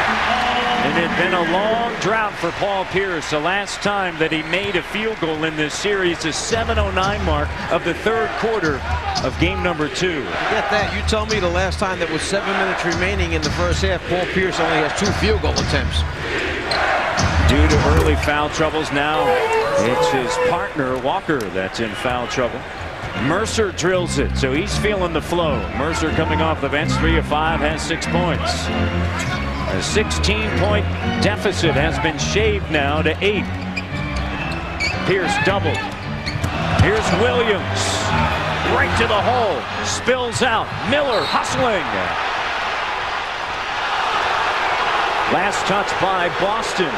And it had been a long drought for Paul Pierce. The last time that he made a field goal in this series, the 7:09 mark of the 3rd quarter of game number 2. Forget that. You tell me the last time that with 7 minutes remaining in the first half, Paul Pierce only has 2 field goal attempts. Due to early foul troubles, now it's his partner, Walker, that's in foul trouble. Mercer drills it, so he's feeling the flow. Mercer coming off the bench, 3 of 5, has 6 points. A 16-point deficit has been shaved now to 8. Pierce doubled. Here's Williams. Right to the hole. Spills out. Miller hustling. Last touch by Boston.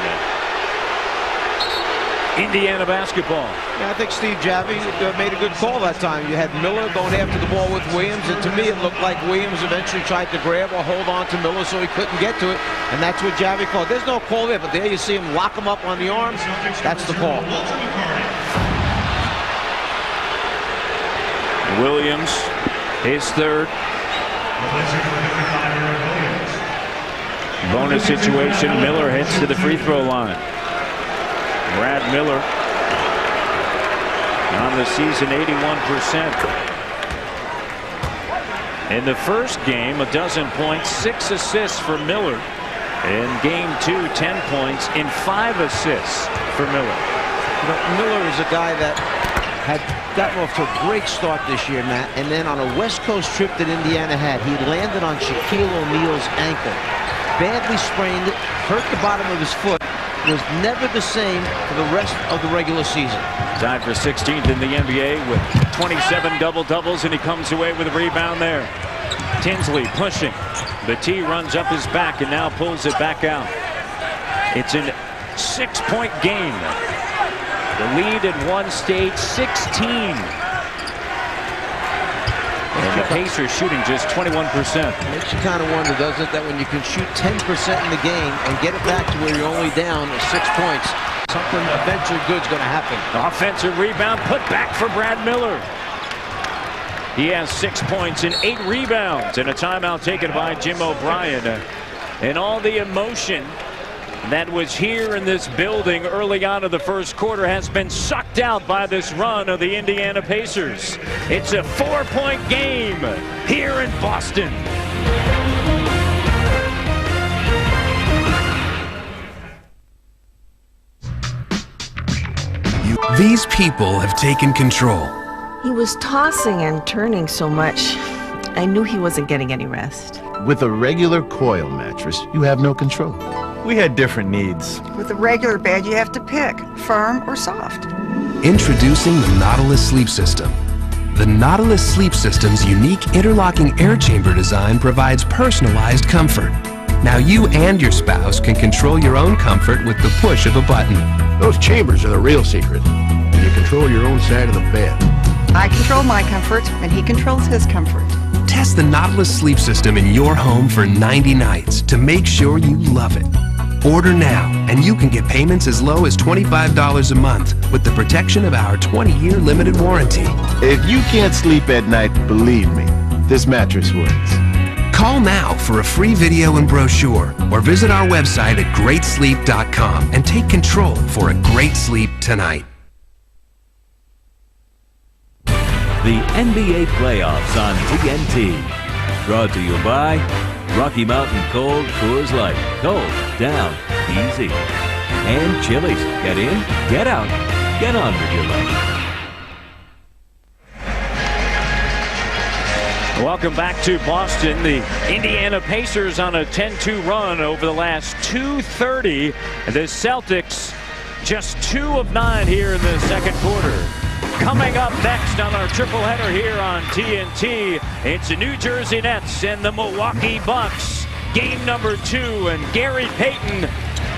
Indiana basketball. Yeah, I think Steve Javie made a good call that time. You had Miller going after the ball with Williams, and to me it looked like Williams eventually tried to grab or hold on to Miller so he couldn't get to it, and that's what Javie called. There's no call there, but there you see him lock him up on the arms. That's the call. Williams, his 3rd. Bonus situation. Miller heads to the free throw line. Brad Miller on the season 81%. In the first game, a dozen points, 6 assists for Miller. In game 2, 10 points in 5 assists for Miller. You know, Miller is a guy that had gotten off to a great start this year, Matt, and then on a West Coast trip that Indiana had, he landed on Shaquille O'Neal's ankle. Badly sprained it, hurt the bottom of his foot. Was never the same for the rest of the regular season. Tied for 16th in the NBA with 27 double-doubles, and he comes away with a rebound there. Tinsley pushing. Battie runs up his back and now pulls it back out. It's a 6-point game. The lead at one stage, 16. And the Pacers shooting just 21%. Makes you kind of wonder, doesn't it, that when you can shoot 10% in the game and get it back to where you're only down 6 points, something eventually good's going to happen. Offensive rebound put back for Brad Miller. He has 6 points and 8 rebounds, and a timeout taken by Jim O'Brien. And all the emotion that was here in this building early on in the first quarter has been sucked out by this run of the Indiana Pacers. It's a 4-point game here in Boston. These people have taken control. He was tossing and turning so much, I knew he wasn't getting any rest. With a regular coil mattress, you have no control. We had different needs. With a regular bed, you have to pick, firm or soft. Introducing the Nautilus Sleep System. The Nautilus Sleep System's unique interlocking air chamber design provides personalized comfort. Now you and your spouse can control your own comfort with the push of a button. Those chambers are the real secret. You control your own side of the bed. I control my comfort, and he controls his comfort. Test the Nautilus Sleep System in your home for 90 nights to make sure you love it. Order now, and you can get payments as low as $25 a month with the protection of our 20-year limited warranty. If you can't sleep at night, believe me, this mattress works. Call now for a free video and brochure, or visit our website at greatsleep.com and take control for a great sleep tonight. The NBA playoffs on TNT. Brought to you by Rocky Mountain Cold Coors Light. Cold, down, easy. And Chili's. Get in, get out, get on with your life. Welcome back to Boston. The Indiana Pacers on a 10-2 run over the last 2:30. The Celtics just 2 of 9 here in the second quarter. Coming up next on our triple header here on TNT, it's the New Jersey Nets and the Milwaukee Bucks. Game number 2, and Gary Payton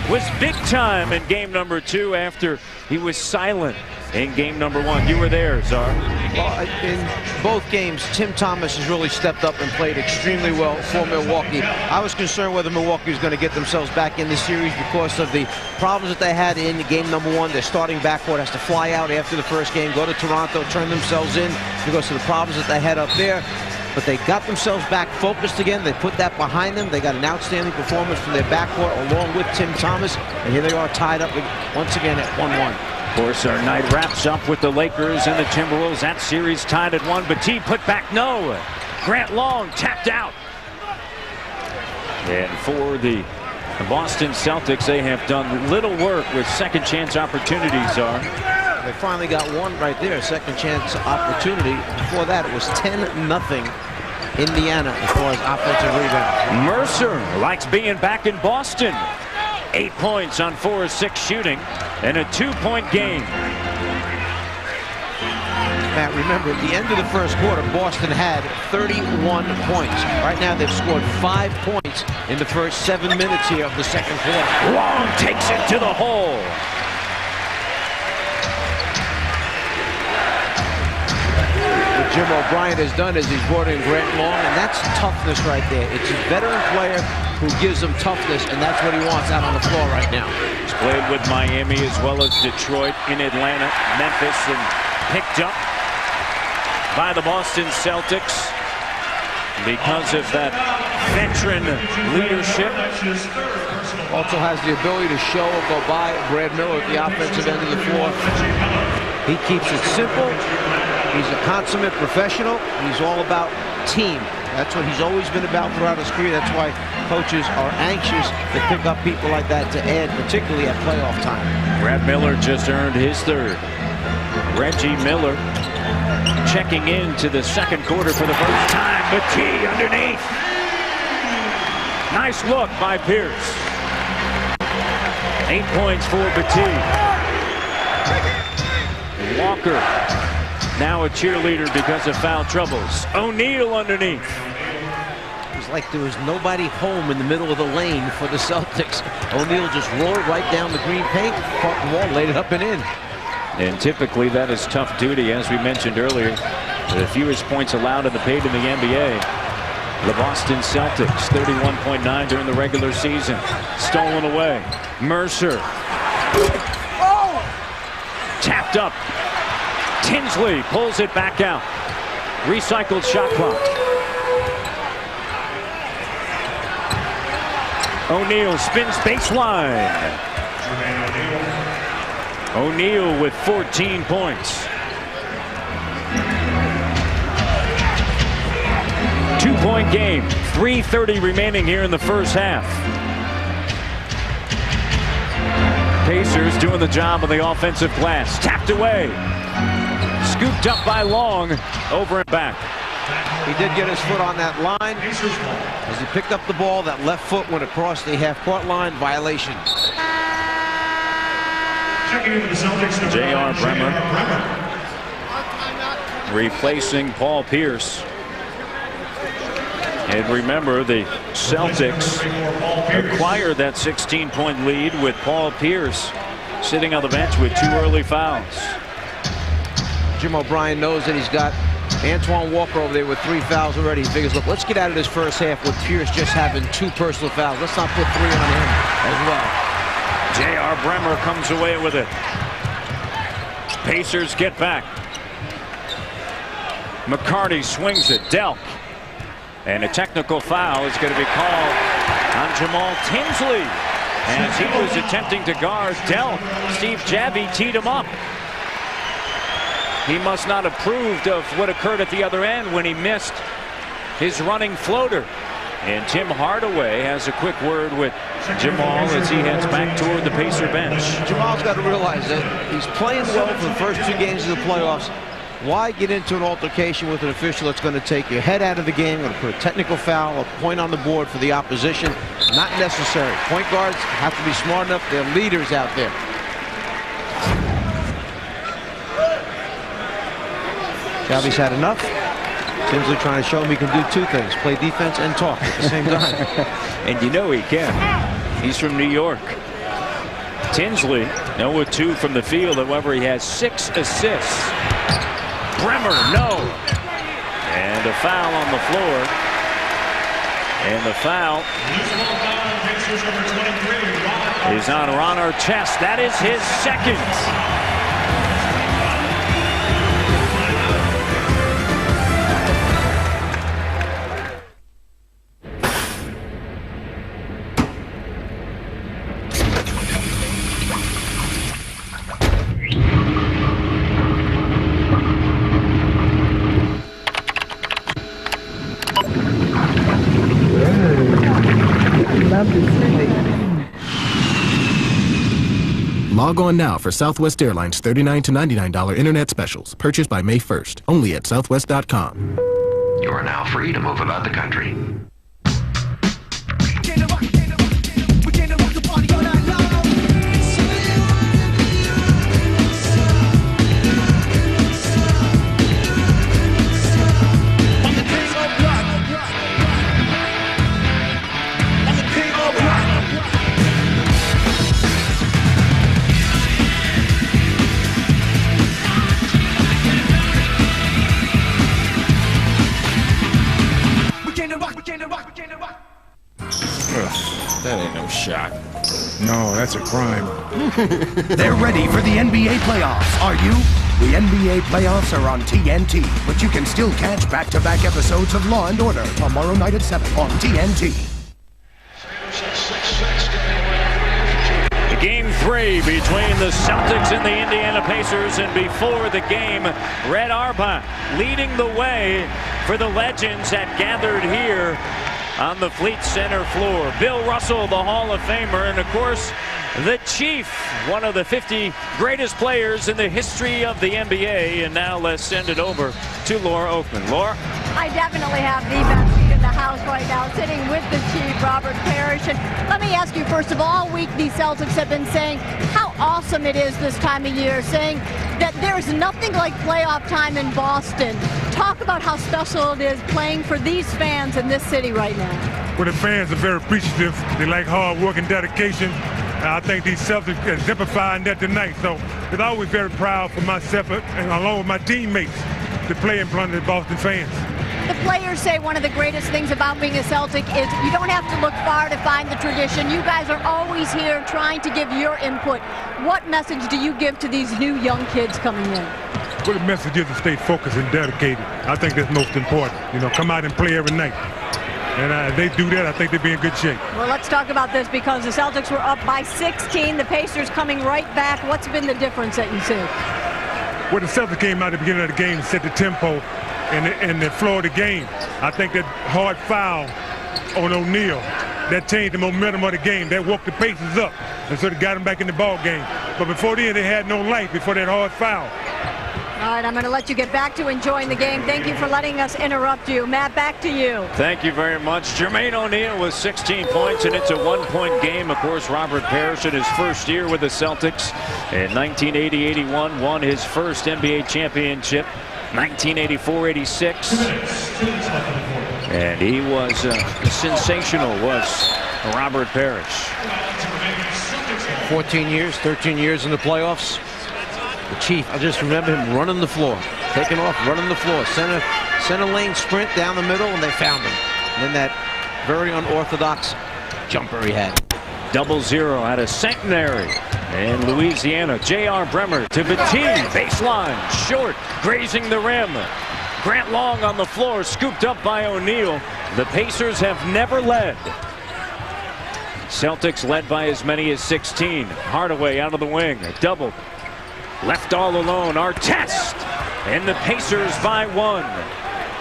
was big time in game number 2 after he was silent in game number 1. You were there, Czar. Well, in both games, Tim Thomas has really stepped up and played extremely well for Milwaukee. I was concerned whether Milwaukee was going to get themselves back in the series because of the problems that they had in game number 1. Their starting backcourt has to fly out after the first game, go to Toronto, turn themselves in because of the problems that they had up there. But they got themselves back focused again. They put that behind them. They got an outstanding performance from their backcourt along with Tim Thomas. And here they are tied up once again at 1-1. Of course, our night wraps up with the Lakers and the Timberwolves. That series tied at 1. Battie put back no. Grant Long tapped out. And for the Boston Celtics, they have done little work with second chance opportunities. They finally got one right there, second chance opportunity. Before that, it was 10-0 Indiana as far as offensive rebounds. Mercer likes being back in Boston. 8 points on 4 of 6 shooting and a 2-point game. Matt, remember, at the end of the first quarter, Boston had 31 points. Right now, they've scored 5 points in the first 7 minutes here of the second quarter. Long takes it to the hole. What Jim O'Brien has done is he's brought in Grant Long, and that's toughness right there. It's a veteran player who gives them toughness, and that's what he wants out on the floor right now. He's played with Miami as well as Detroit, in Atlanta, Memphis, and picked up by the Boston Celtics because of that veteran leadership. Also has the ability to show or go by Brad Miller at the offensive end of the floor. He keeps it simple. He's a consummate professional. He's all about team. That's what he's always been about throughout his career. That's why coaches are anxious to pick up people like that to add, particularly at playoff time. Brad Miller just earned his 3rd. Reggie Miller checking into the second quarter for the first time. Battie underneath. Nice look by Pierce. 8 points for Battie. Walker now a cheerleader because of foul troubles. O'Neal underneath. It was like there was nobody home in the middle of the lane for the Celtics. O'Neal just rolled right down the green paint, caught the ball, laid it up and in. And typically that is tough duty, as we mentioned earlier. The fewest points allowed in the paint in the NBA. The Boston Celtics, 31.9 during the regular season. Stolen away. Mercer. Oh! Tapped up. Tinsley pulls it back out. Recycled shot clock. O'Neal spins baseline. O'Neal with 14 points. 2-point game. 3:30 remaining here in the first half. Pacers doing the job on the offensive glass. Tapped away. Scooped up by Long. Over and back. He did get his foot on that line. As he picked up the ball, that left foot went across the half-court line. Violation. J.R. Bremer replacing Paul Pierce. And remember, the Celtics acquired that 16-point lead with Paul Pierce sitting on the bench with 2 early fouls. Jim O'Brien knows that he's got Antoine Walker over there with 3 fouls already. He figures, look, let's get out of this first half with Pierce just having 2 personal fouls. Let's not put 3 on him as well. J.R. Bremer comes away with it. Pacers get back. McCarty swings it. Delk. And a technical foul is going to be called on Jamal Tinsley as he was attempting to guard Delk. Steve Javie teed him up. He must not have approved of what occurred at the other end when he missed his running floater. And Tim Hardaway has a quick word with Jamal as he heads back toward the Pacer bench. Jamal's got to realize that he's playing well for the first 2 games of the playoffs. Why get into an altercation with an official that's going to take your head out of the game, going to put a technical foul, a point on the board for the opposition? Not necessary. Point guards have to be smart enough. They're leaders out there. Javie's had enough. Tinsley trying to show him he can do 2 things, play defense and talk at the same time. And you know he can. He's from New York. Tinsley, 0-2 from the field. However, he has 6 assists. Bremer, no. And a foul on the floor. And the foul is on Ron Artest. That is his 2nd. Log on now for Southwest Airlines $39 to $99 internet specials. Purchased by May 1st. Only at southwest.com. You are now free to move about the country. That ain't no shot. No, that's a crime. They're ready for the NBA playoffs, are you? The NBA playoffs are on TNT, but you can still catch back-to-back episodes of Law & Order tomorrow night at 7 on TNT. Game 3 between the Celtics and the Indiana Pacers, and before the game, Red Auerbach leading the way for the legends that gathered here on the Fleet Center floor. Bill Russell, the Hall of Famer, and of course, the Chief, one of the 50 greatest players in the history of the NBA. And now let's send it over to Laura Oakman. Laura? I definitely have the best seat in the house right now, sitting with the Chief, Robert Parrish. And let me ask you, first of all week the Celtics have been saying how awesome it is this time of year, saying that there's nothing like playoff time in Boston. Talk about how special it is playing for these fans in this city right now. Well, the fans are very appreciative. They like hard work and dedication. I think these Celtics exemplifying that tonight. So it's always very proud for myself and along with my teammates to play in front of the Boston fans. The players say one of the greatest things about being a Celtic is you don't have to look far to find the tradition. You guys are always here trying to give your input. What message do you give to these new young kids coming in? Well, the message is to stay focused and dedicated. I think that's most important. You know, come out and play every night. And if they do that, I think they'll be in good shape. Well, let's talk about this because the Celtics were up by 16. The Pacers coming right back. What's been the difference that you see? Well, the Celtics came out at the beginning of the game and set the tempo and the flow of the game. I think that hard foul on O'Neal, that changed the momentum of the game. That woke the Pacers up, and so they got them back in the ball game. But before then, they had no life before that hard foul. All right, I'm going to let you get back to enjoying the game. Thank you for letting us interrupt you. Matt, back to you. Thank you very much. Jermaine O'Neal with 16 points, and it's a one-point game. Of course, Robert Parrish in his first year with the Celtics in 1980-81 won his first NBA championship. 1984-86, and he was sensational, was Robert Parrish. 14 years, 13 years in the playoffs. The Chief, I just remember him running the floor, taking off, running the floor, center lane sprint down the middle, and they found him. And then that very unorthodox jumper he had. 0-0 at a centenary in Louisiana. J.R. Bremer to Bateen, baseline, short, grazing the rim. Grant Long on the floor, scooped up by O'Neal. The Pacers have never led. Celtics led by as many as 16. Hardaway out of the wing, double. Left all alone, Artest, and the Pacers by 1.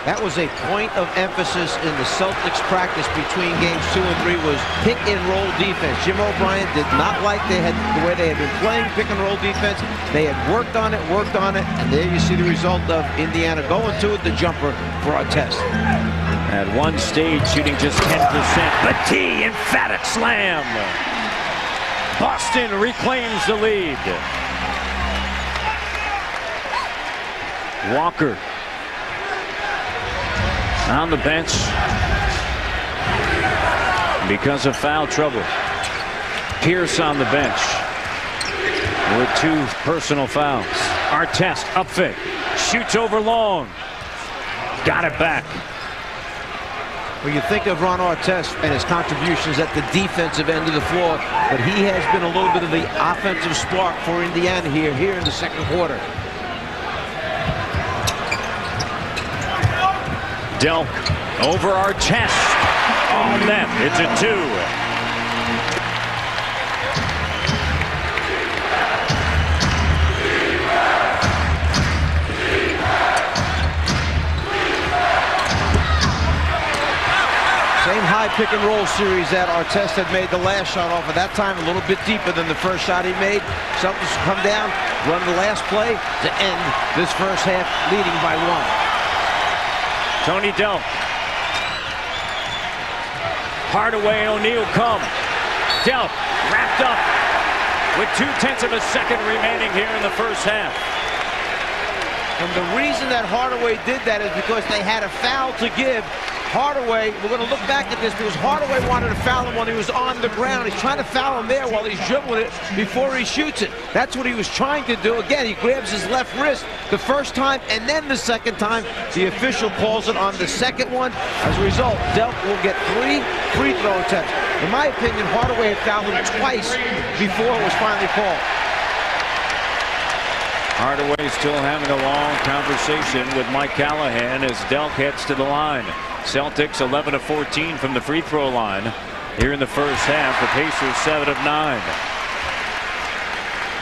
That was a point of emphasis in the Celtics practice between games 2 and 3 was pick and roll defense. Jim O'Brien did not like the way they had been playing pick and roll defense. They had worked on it, and there you see the result of Indiana going to it, the jumper for Artest. At one stage, shooting just 10%. Bateen, emphatic slam. Boston reclaims the lead. Walker on the bench because of foul trouble. Pierce on the bench with 2 personal fouls. Artest up fake, shoots over Long, got it back. Well, you think of Ron Artest and his contributions at the defensive end of the floor, but he has been a little bit of the offensive spark for Indiana here in the second quarter. Delk over Artest on net. It's a 2. Same high pick and roll series that Artest had made the last shot off of. That time a little bit deeper than the first shot he made. Celtics come down, run the last play to end this first half, leading by 1. Tony Delk. Hardaway, O'Neal come. Delk wrapped up with 0.2 of a second remaining here in the first half. And the reason that Hardaway did that is because they had a foul to give. Hardaway, we're going to look back at this because Hardaway wanted to foul him when he was on the ground. He's trying to foul him there while he's dribbling it before he shoots it. That's what he was trying to do. Again, he grabs his left wrist the first time and then the second time. The official calls it on the second one. As a result, Delk will get 3 free throw attempts. In my opinion, Hardaway had fouled him twice before it was finally called. Hardaway still having a long conversation with Mike Callahan as Delk heads to the line. Celtics 11 of 14 from the free throw line here in the first half. The Pacers 7 of 9.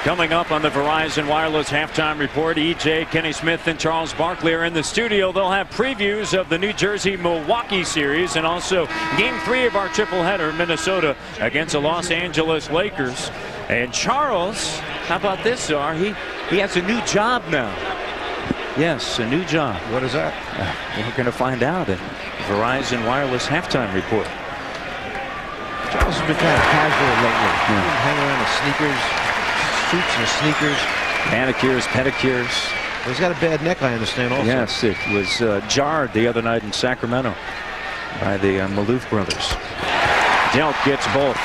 Coming up on the Verizon Wireless halftime report, EJ, Kenny Smith, and Charles Barkley are in the studio. They'll have previews of the New Jersey-Milwaukee series and also Game 3 of our triple header, Minnesota against the Los Angeles Lakers. And Charles, how about this, Czar? He has a new job now. Yes, a new job. What is that? We're going to find out in Verizon Wireless halftime report. Charles has been kind of casual lately. Hang around with sneakers, suits and sneakers. Manicures, pedicures. He's got a bad neck, I understand, also. Yes, it was jarred the other night in Sacramento by the Maloof brothers. Delk gets both.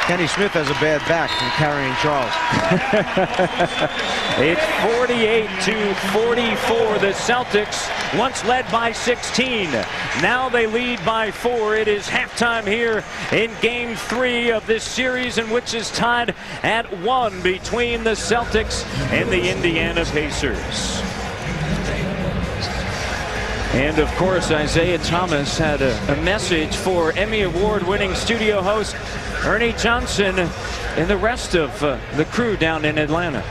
Kenny Smith has a bad back from carrying Charles. It's 48-44. The Celtics once led by 16. Now they lead by 4. It is halftime here in Game 3 of this series, in which is tied at 1 between the Celtics and the Indiana Pacers. And of course, Isaiah Thomas had a message for Emmy Award-winning studio host Ernie Johnson and the rest of the crew down in Atlanta.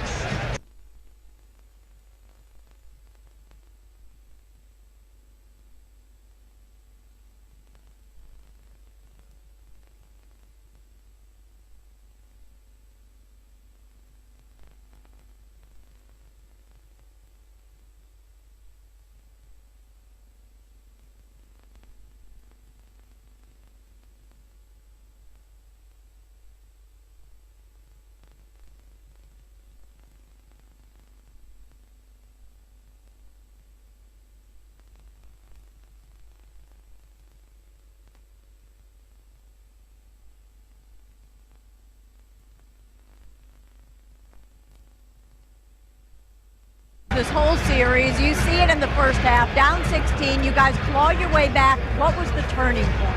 This whole series, you see it in the first half, down 16, you guys claw your way back. What was the turning point?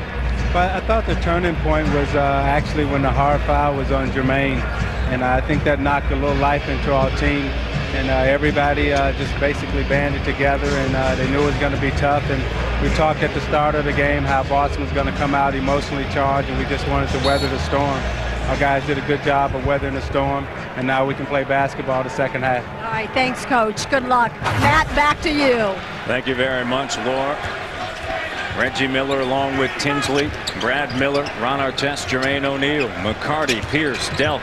But I thought the turning point was actually when the hard foul was on Jermaine, and I think that knocked a little life into our team, and everybody just basically banded together, and they knew it was going to be tough. And we talked at the start of the game how Boston was going to come out emotionally charged, and we just wanted to weather the storm. Our guys did a good job of weathering the storm, and now we can play basketball the second half. All right, thanks, Coach. Good luck. Matt, back to you. Thank you very much, Laura. Reggie Miller along with Tinsley, Brad Miller, Ron Artest, Jermaine O'Neal, McCarty, Pierce, Delk,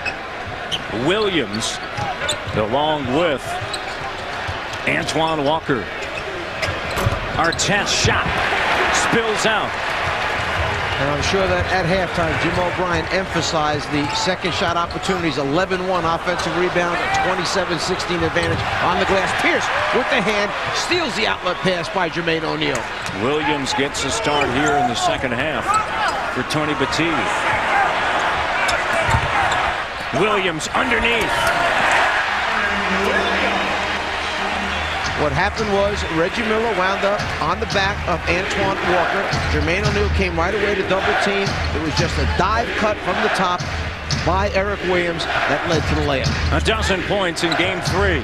Williams, along with Antoine Walker. Artest shot spills out. And I'm sure that at halftime, Jim O'Brien emphasized the second shot opportunities, 11-1 offensive rebound, a 27-16 advantage on the glass. Pierce with the hand steals the outlet pass by Jermaine O'Neal. Williams gets a start here in the second half for Tony Batiste. Williams underneath. What happened was Reggie Miller wound up on the back of Antoine Walker. Jermaine O'Neal came right away to double team. It was just a dive cut from the top by Eric Williams that led to the layup. A dozen points in Game 3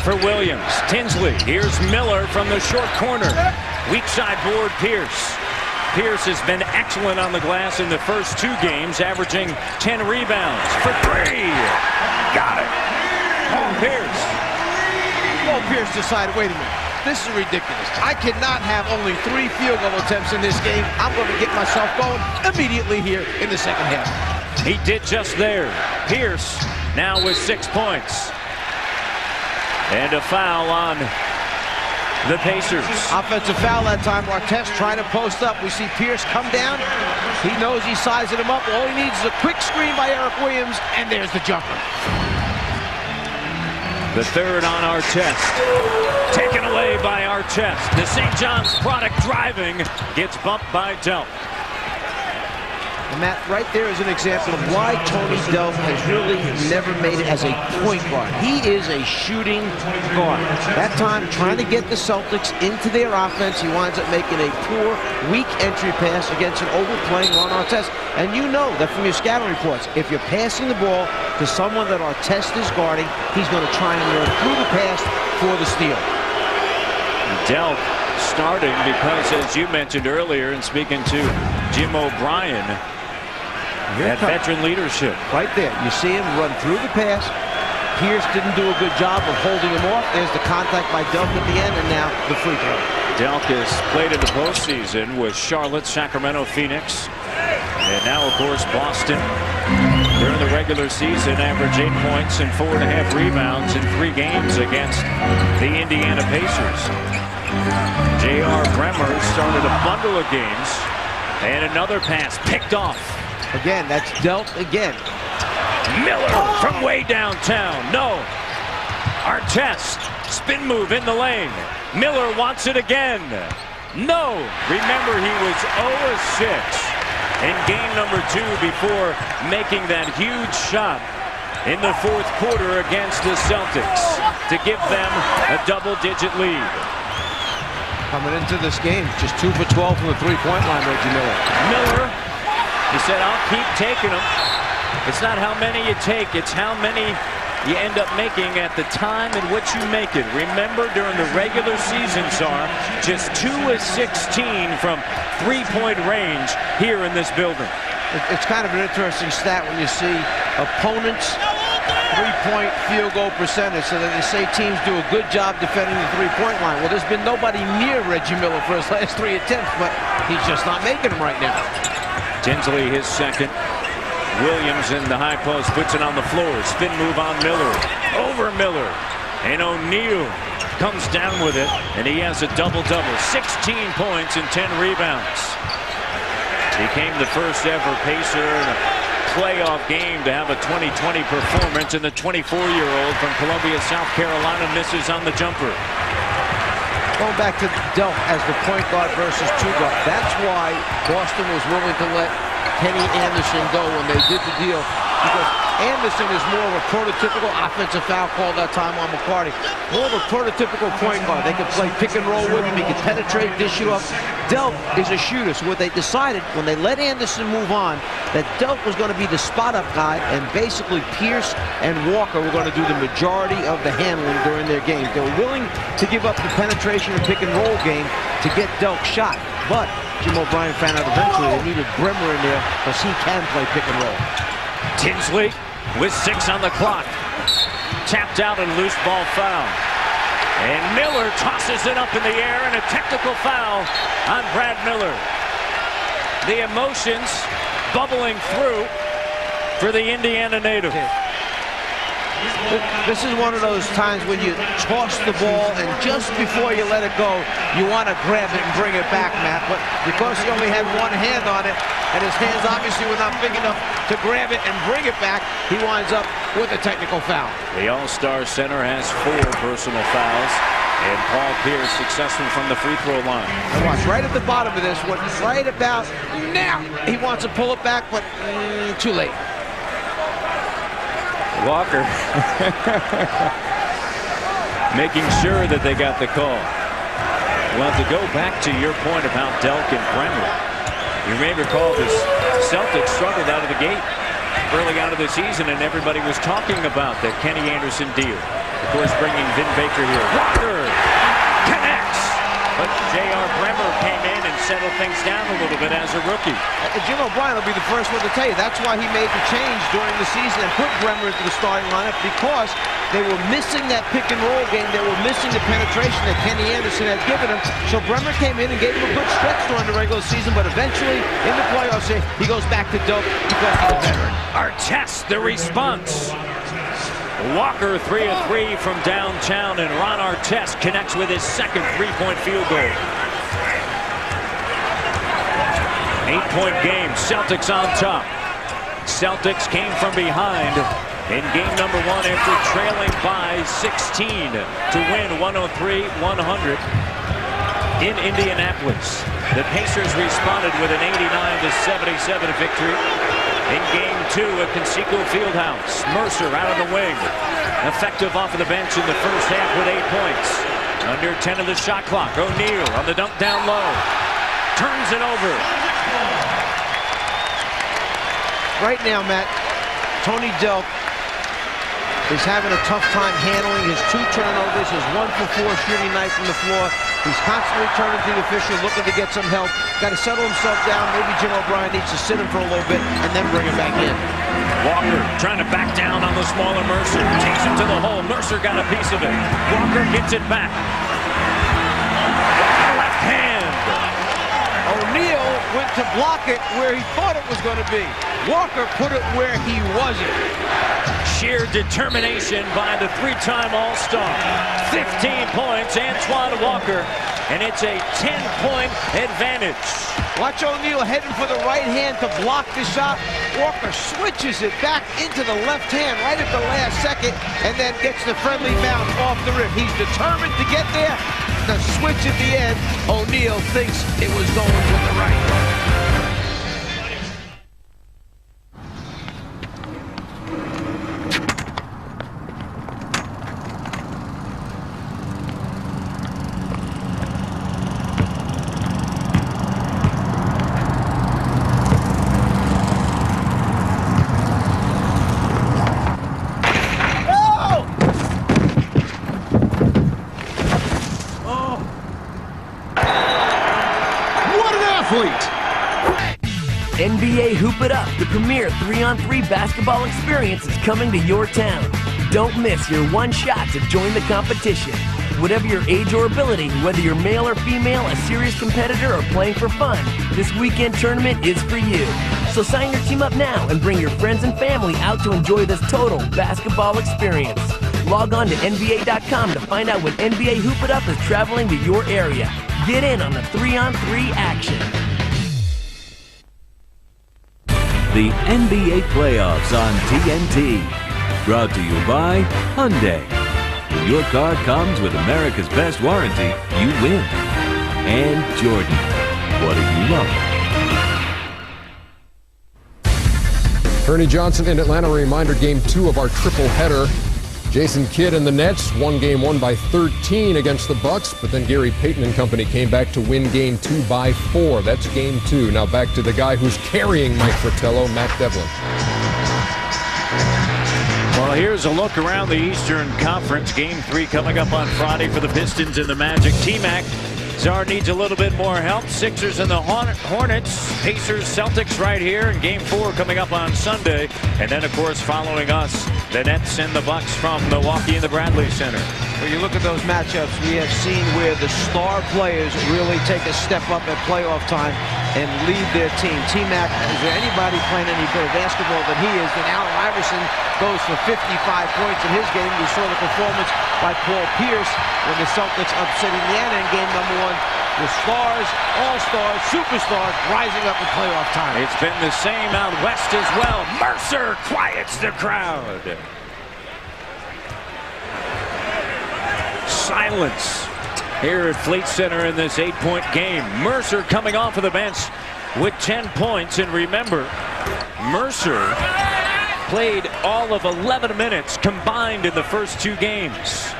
for Williams. Tinsley, here's Miller from the short corner. Weak side board, Pierce. Pierce has been excellent on the glass in the first 2 games, averaging 10 rebounds for 3. Got it. Pierce. Well, Pierce decided, wait a minute, this is ridiculous. I cannot have only 3 field goal attempts in this game. I'm going to get myself going immediately here in the second half. He did just there. Pierce now with 6 points. And a foul on the Pacers. Offensive foul that time. Artest trying to post up. We see Pierce come down. He knows he's sizing him up. All he needs is a quick screen by Eric Williams, and there's the jumper. The third on Artest. Taken away by Artest. The St. John's product driving gets bumped by Delk. And Matt, right there is an example of why Tony Delk has really never made it as a point guard. He is a shooting guard. That time, trying to get the Celtics into their offense, he winds up making a poor, weak entry pass against an overplaying Ron Artest. And you know that from your scouting reports, if you're passing the ball to someone that Artest is guarding, he's going to try and run through the pass for the steal. Delk starting because, as you mentioned earlier in speaking to Jim O'Brien, that veteran leadership. Right there. You see him run through the pass. Pierce didn't do a good job of holding him off. There's the contact by Delk at the end, and now the free throw. Delk has played in the postseason with Charlotte, Sacramento, Phoenix, and now, of course, Boston. During the regular season, averaged 8 points and 4.5 rebounds in 3 games against the Indiana Pacers. J.R. Bremer started a bundle of games, and another pass picked off. Again, that's Delk again. Miller from way downtown. No. Artest Spin move in the lane. Miller wants it again. No. Remember, he was 0-6 in game number 2 before making that huge shot in the fourth quarter against the Celtics to give them a double-digit lead. Coming into this game, just 2 for 12 from the three-point line, Reggie Miller. Miller, he said, I'll keep taking them. It's not how many you take, it's how many you end up making at the time in which you make it. Remember, during the regular season, Czar, just 2 of 16 from three-point range here in this building. It's kind of an interesting stat when you see opponents' three-point field goal percentage, so that they say teams do a good job defending the three-point line. Well, there's been nobody near Reggie Miller for his last 3 attempts, but he's just not making them right now. Tinsley, his second. Williams in the high post, puts it on the floor. Spin move on Miller. Over Miller. And O'Neal comes down with it, and he has a double-double. 16 points and 10 rebounds. Became the first ever Pacer in a playoff game to have a 2020 performance, and the 24-year-old from Columbia, South Carolina, misses on the jumper. Going back to Delk as the point guard versus two guard. That's why Boston was willing to let Kenny Anderson go when they did the deal, because Anderson is more of a prototypical offensive foul call that time on McCarty. More of a prototypical point guard. They could play pick and roll with him. He could penetrate, dish it up. Delk is a shooter. So what they decided when they let Anderson move on, that Delk was going to be the spot-up guy, and basically Pierce and Walker were going to do the majority of the handling during their games. They were willing to give up the penetration and pick and roll game to get Delk shot. But Jim O'Brien found out eventually they needed Bremer in there because he can play pick and roll. Tinsley with 6 on the clock. Tapped out and loose ball foul. And Miller tosses it up in the air, and a technical foul on Brad Miller. The emotions bubbling through for the Indiana native. This is one of those times when you toss the ball, and just before you let it go, you want to grab it and bring it back, Matt. But because he only had one hand on it, and his hands obviously were not big enough to grab it and bring it back, he winds up with a technical foul. The All-Star center has 4 personal fouls, and Paul Pierce successful from the free throw line. And watch, right at the bottom of this, right about now, he wants to pull it back, but too late. Walker making sure that they got the call. Well, to go back to your point about Delk and Bremer, you may recall this Celtics struggled out of the gate early out of the season, and everybody was talking about the Kenny Anderson deal. Of course, bringing Vin Baker here. Walker connects, but J.R. Bremer came in and settled things down a little bit as a rookie. Jim O'Brien will be the first one to tell you that's why he made the change during the season and put Bremer into the starting lineup, because they were missing that pick and roll game. They were missing the penetration that Kenny Anderson had given him. So Bremer came in and gave him a good stretch during the regular season, but eventually in the playoffs he goes back to Delk because he's a veteran. Artest, the response. Walker 3 of 3 from downtown, and Ron Artest connects with his second three-point field goal. 8-point game, Celtics on top. Celtics came from behind in game number 1 after trailing by 16 to win 103-100 in Indianapolis. The Pacers responded with an 89-77 victory. In game 2 at Conseco Fieldhouse, Mercer out of the wing. Effective off of the bench in the first half with 8 points. Under 10 of the shot clock. O'Neal on the dunk down low. Turns it over. Right now, Matt, Tony Delk is having a tough time handling his 2 turnovers, his 1 for 4 shooting night from the floor. He's constantly turning to the official, looking to get some help. Got to settle himself down. Maybe Jim O'Brien needs to sit him for a little bit and then bring him back in. Walker trying to back down on the smaller Mercer. Takes him to the hole. Mercer got a piece of it. Walker gets it back. Left hand. O'Neal went to block it where he thought it was going to be. Walker put it where he wasn't. Sheer determination by the 3-time All-Star. 15 points, Antoine Walker, and it's a 10-point advantage. Watch O'Neal heading for the right hand to block the shot. Walker switches it back into the left hand right at the last second and then gets the friendly bounce off the rim. He's determined to get there. The switch at the end, O'Neal thinks it was going with the right. NBA Hoop It Up, the premier 3-on-3 basketball experience is coming to your town. Don't miss your one shot to join the competition. Whatever your age or ability, whether you're male or female, a serious competitor, or playing for fun, this weekend tournament is for you. So sign your team up now and bring your friends and family out to enjoy this total basketball experience. Log on to NBA.com to find out when NBA Hoop It Up is traveling to your area. Get in on the 3-on-3 action. The NBA playoffs on TNT. Brought to you by Hyundai. When your car comes with America's best warranty, you win. And Jordan, what do you love? Ernie Johnson in Atlanta. Reminder, game 2 of our triple header. Jason Kidd and the Nets won game 1 by 13 against the Bucks, but then Gary Payton and company came back to win game 2 by 4. That's game 2. Now back to the guy who's carrying Mike Fratello, Matt Devlin. Well, here's a look around the Eastern Conference. Game 3 coming up on Friday for the Pistons and the Magic. T-Mac, Czar needs a little bit more help. Sixers and the Hornets. Pacers, Celtics right here. And game 4 coming up on Sunday. And then, of course, following us, the Nets and the Bucks from Milwaukee and the Bradley Center. When you look at those matchups, we have seen where the star players really take a step up at playoff time and lead their team. T-Mac, is there anybody playing any better basketball than he is? Then Allen Iverson goes for 55 points in his game. We saw the performance by Paul Pierce when the Celtics upset Indiana in game number 1. The stars, all-stars, superstars rising up in playoff time. It's been the same out west as well. Mercer quiets the crowd. Silence here at Fleet Center in this 8-point game. Mercer coming off of the bench with 10 points. And remember, Mercer played all of 11 minutes combined in the first 2 games.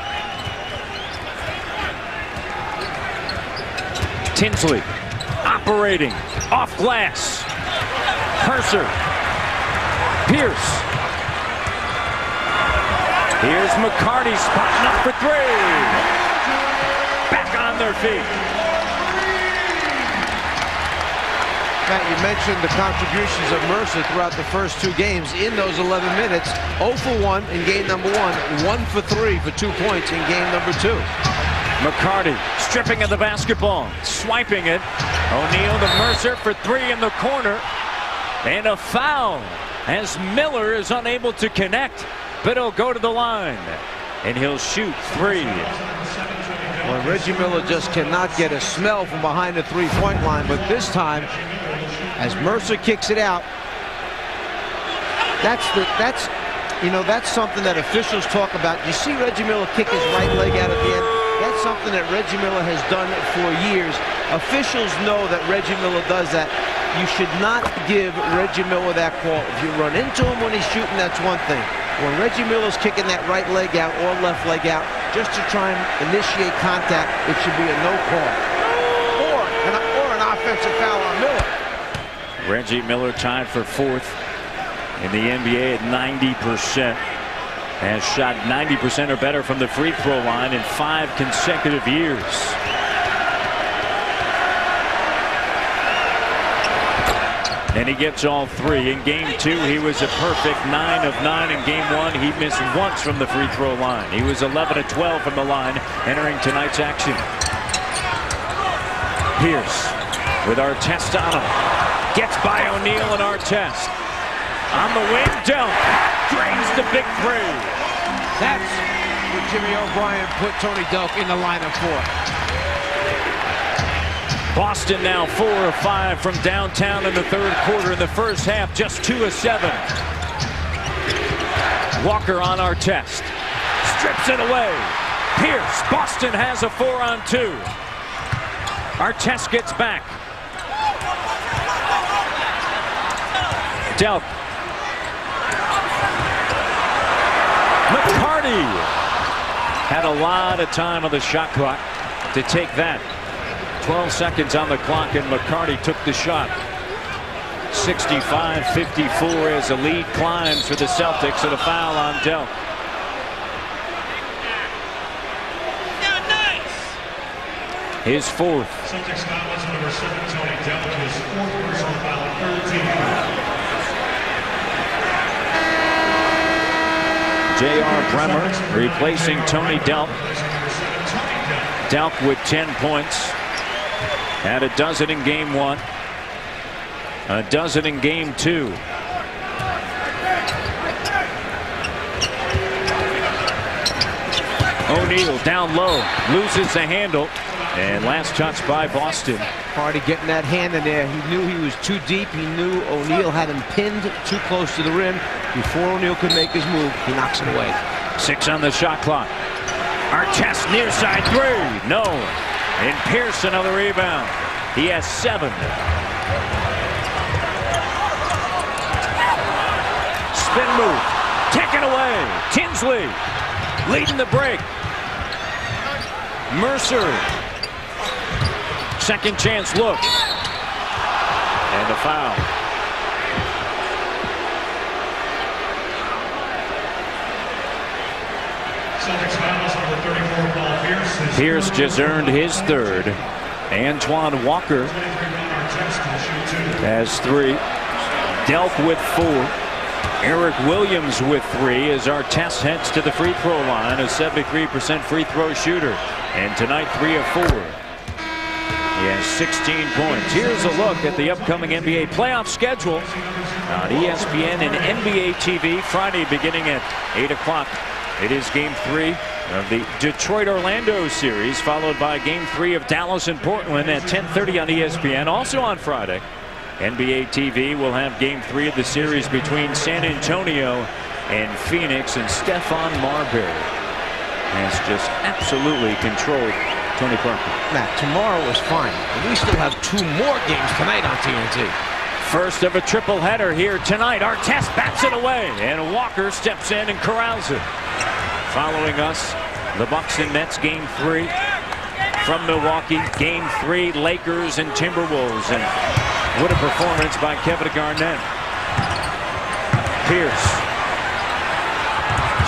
Tinsley operating off glass. Mercer. Pierce. Here's McCarty spotting up for 3. Back on their feet. Matt, you mentioned the contributions of Mercer throughout the first 2 games. In those 11 minutes, 0 for 1 in game number 1, 1 for 3 for 2 points in game number 2. McCarty stripping of the basketball, swiping it. O'Neal to Mercer for 3 in the corner. And a foul as Miller is unable to connect, but he'll go to the line. And he'll shoot 3. Well, Reggie Miller just cannot get a smell from behind the 3-point line, but this time, as Mercer kicks it out, that's something that officials talk about. You see Reggie Miller kick his right leg out at the end. That's something that Reggie Miller has done for years. Officials know that Reggie Miller does that. You should not give Reggie Miller that call. If you run into him when he's shooting, that's one thing. When Reggie Miller's kicking that right leg out or left leg out just to try and initiate contact, it should be a no call. Or an offensive foul on Miller. Reggie Miller tied for 4th in the NBA at 90%. Has shot 90% or better from the free throw line in 5 consecutive years. And he gets all 3. In game 2, he was a perfect 9 of 9. In game 1, he missed once from the free throw line. He was 11 of 12 from the line entering tonight's action. Pierce with Artest on him. Gets by O'Neal and Artest. On the wing, dunk. Drains the big 3. That's what Jimmy O'Brien put Tony Delk in the lineup for. Boston now 4 of 5 from downtown in the third quarter. In the first half, just 2 of 7. Walker on Artest. Strips it away. Pierce. Boston has a 4-on-2. Artest gets back. Delp. McCarty had a lot of time on the shot clock to take that. 12 seconds on the clock, and McCarty took the shot. 65-54 as the lead climbs for the Celtics, and a foul on Delp. His fourth. Celtics foul on number 7, Tony Delp, his fourth personal foul, 13. J.R. Bremer replacing Tony Delp. Delp with 10 points. Had a dozen in game 1. A dozen in game 2. O'Neal down low. Loses the handle. And last touch by Boston. Hardy getting that hand in there. He knew he was too deep. He knew O'Neal had him pinned too close to the rim. Before O'Neal could make his move, he knocks it away. 6 on the shot clock. Artest near side 3. No. And Pierce another rebound. He has 7. Spin move. Taken away. Tinsley leading the break. Mercer. Second chance look. And a foul. Celtics fouls number 34, Paul Pierce. Pierce just earned his third. Antoine Walker has 3. Delp with 4. Eric Williams with 3 as Artest heads to the free throw line, a 73% free throw shooter. And tonight 3 of 4. He has 16 points. Here's a look at the upcoming NBA playoff schedule on ESPN and NBA TV Friday beginning at 8 o'clock. It is game 3 of the Detroit-Orlando series, followed by game 3 of Dallas and Portland at 10:30 on ESPN. Also on Friday, NBA TV will have game 3 of the series between San Antonio and Phoenix, and Stephon Marbury has just absolutely controlled Tony Parker. Matt, tomorrow was fine. And we still have 2 more games tonight on TNT. First of a triple header here tonight. Artest bats it away, and Walker steps in and corrals it. Following us, the Bucks and Nets game 3 from Milwaukee. Game 3, Lakers and Timberwolves. And what a performance by Kevin Garnett. Pierce.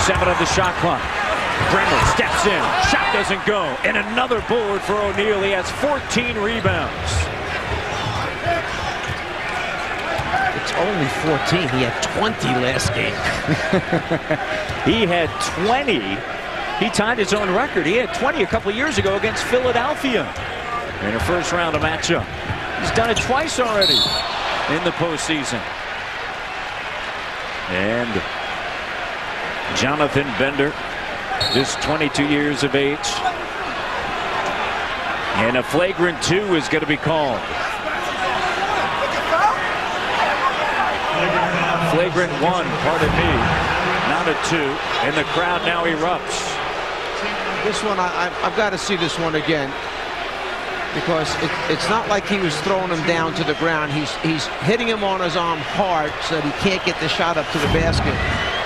7 on the shot clock. Bremer steps in. Shot doesn't go. And another board for O'Neal. He has 14 rebounds. It's only 14. He had 20 last game. He had 20. He tied his own record. He had 20 a couple years ago against Philadelphia in a first round of matchup. He's done it twice already in the postseason. And Jonathan Bender, just 22 years of age. And a flagrant 2 is going to be called. Flagrant 1, pardon me, not a 2, and the crowd now erupts. This one, I've got to see this one again, because it's not like he was throwing him down to the ground. He's hitting him on his arm hard so that he can't get the shot up to the basket.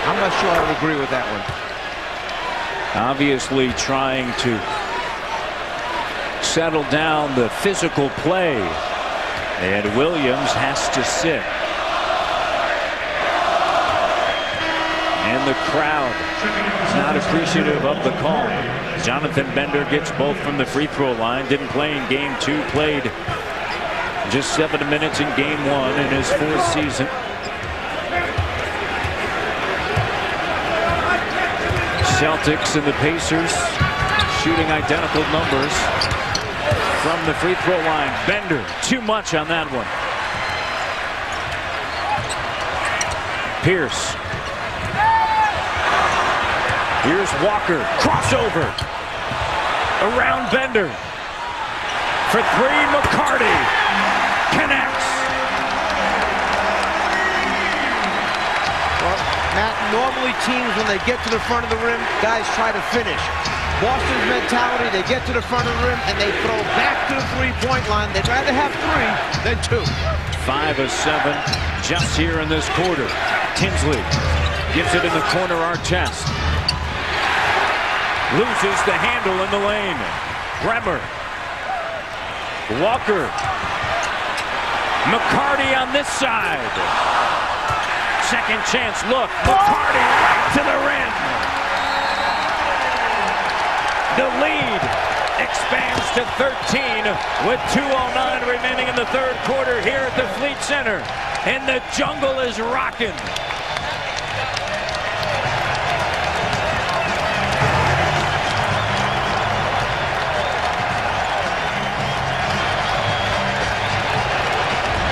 I'm not sure I would agree with that one. Obviously trying to settle down the physical play, and Williams has to sit. And the crowd is not appreciative of the call. Jonathan Bender gets both from the free throw line. Didn't play in game 2. Played just 7 minutes in game 1 in his 4th season. Celtics and the Pacers shooting identical numbers from the free throw line. Bender, too much on that one. Pierce. Here's Walker, crossover, around Bender. for three. McCarty connects. Well, Matt, normally teams, when they get to the front of the rim, guys try to finish. Boston's mentality, they get to the front of the rim and they throw back to the three-point line. They'd rather have 3 than 2. 5 of 7 just here in this quarter. Tinsley gives it in the corner, Artest. Loses the handle in the lane. Bremer. Walker. McCarty on this side. Second chance look. McCarty right to the rim. The lead expands to 13 with 2:09 remaining in the third quarter here at the Fleet Center. And the jungle is rocking.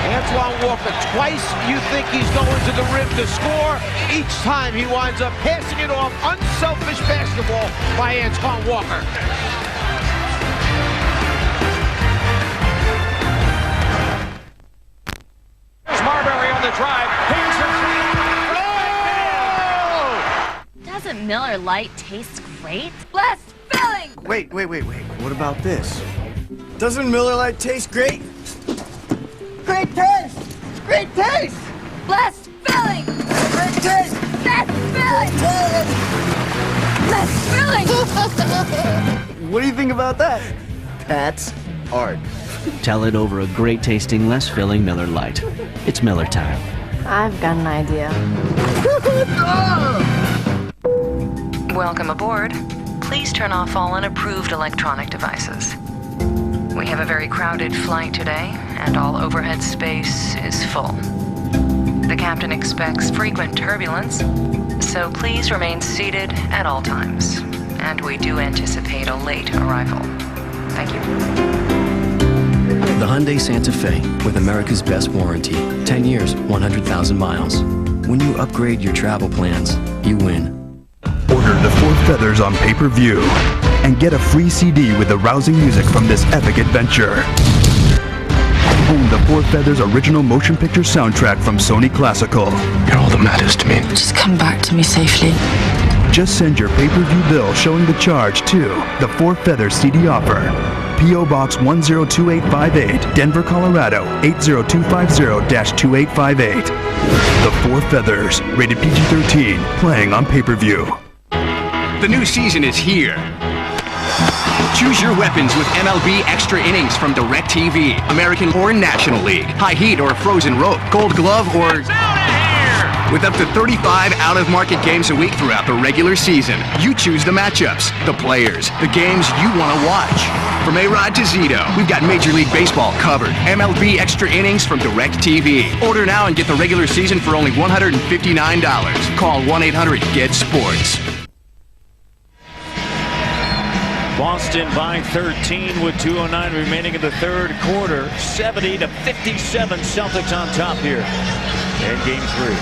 Antoine Walker, twice you think he's going to the rim to score. Each time he winds up passing it off. Unselfish basketball by Antoine Walker. Marbury on the drive. Doesn't Miller Lite taste great? Less filling! Wait. What about this? Doesn't Miller Lite taste great? Great taste! Great taste! Less filling! Great taste! Less filling! Less filling! What do you think about that? That's art. Tell it over a great tasting, less filling Miller Lite. It's Miller time. I've got an idea. Welcome aboard. Please turn off all unapproved electronic devices. We have a very crowded flight today, and all overhead space is full. The captain expects frequent turbulence, so please remain seated at all times. And we do anticipate a late arrival. Thank you. The Hyundai Santa Fe, with America's best warranty. 10 years, 100,000 miles. When you upgrade your travel plans, you win. Order The Four Feathers on pay-per-view and get a free CD with the rousing music from this epic adventure. Own the Four Feathers original motion picture soundtrack from Sony Classical. You're all that matters to me. Just come back to me safely. Just send your pay-per-view bill showing the charge to the Four Feathers CD offer. P.O. Box 102858, Denver, Colorado 80250-2858. The Four Feathers, rated PG-13, playing on pay-per-view. The new season is here. Choose your weapons with MLB Extra Innings from DirecTV, American or National League, High Heat or Frozen Rope, Gold Glove or... With up to 35 out-of-market games a week throughout the regular season, you choose the matchups, the players, the games you want to watch. From A-Rod to Zito, we've got Major League Baseball covered. MLB Extra Innings from DirecTV. Order now and get the regular season for only $159. Call 1-800-GET-SPORTS. Boston by 13 with 2:09 remaining in the third quarter. 70-57 Celtics on top here in Game 3.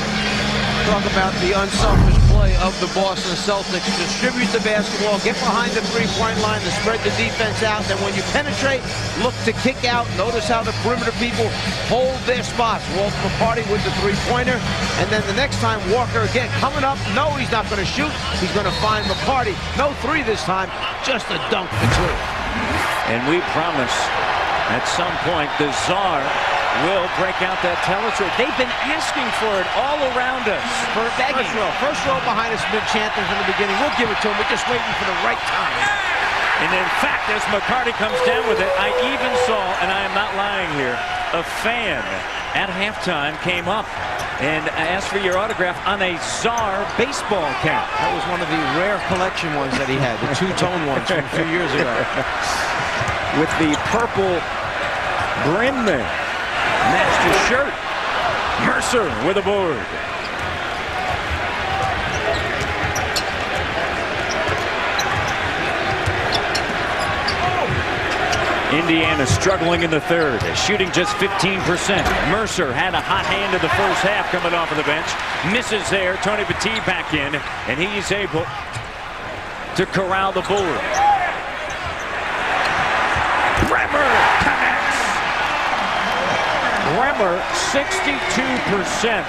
Talk about the unselfish play of the Boston Celtics. Distribute the basketball, get behind the three-point line to spread the defense out. Then when you penetrate, look to kick out. Notice how the perimeter people hold their spots. Walt McCarty with the three-pointer. And then the next time, Walker again coming up. No, he's not going to shoot. He's going to find McCarty. No three this time, just a dunk for 2. And we promise at some point the Czar will break out that telescope. They've been asking for it all around us. For begging. First row behind us, been chanting from the beginning. We'll give it to him. We're just waiting for the right time. And in fact, as McCarty comes down with it, I even saw, and I am not lying here, a fan at halftime came up and asked for your autograph on a Czar baseball cap. That was one of the rare collection ones that he had, the two-tone ones from a few years ago. With the purple brim there. Matched his shirt. Mercer with a board. Indiana struggling in the third, shooting just 15%. Mercer had a hot hand in the first half coming off of the bench. Misses there. Tony Petit back in, and he's able to corral the board. Bremer Bremer, 62%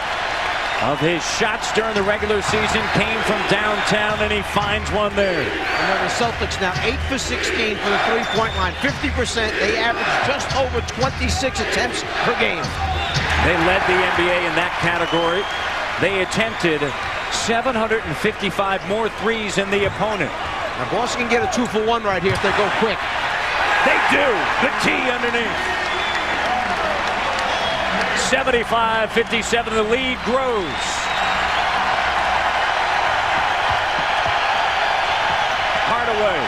of his shots during the regular season came from downtown, and he finds one there. And then the Celtics now 8 for 16 for the three-point line, 50%. They average just over 26 attempts per game. They led the NBA in that category. They attempted 755 more threes than the opponent. Now Boston can get a 2-for-1 right here if they go quick. They do. The key underneath. 75-57. The lead grows. Hardaway.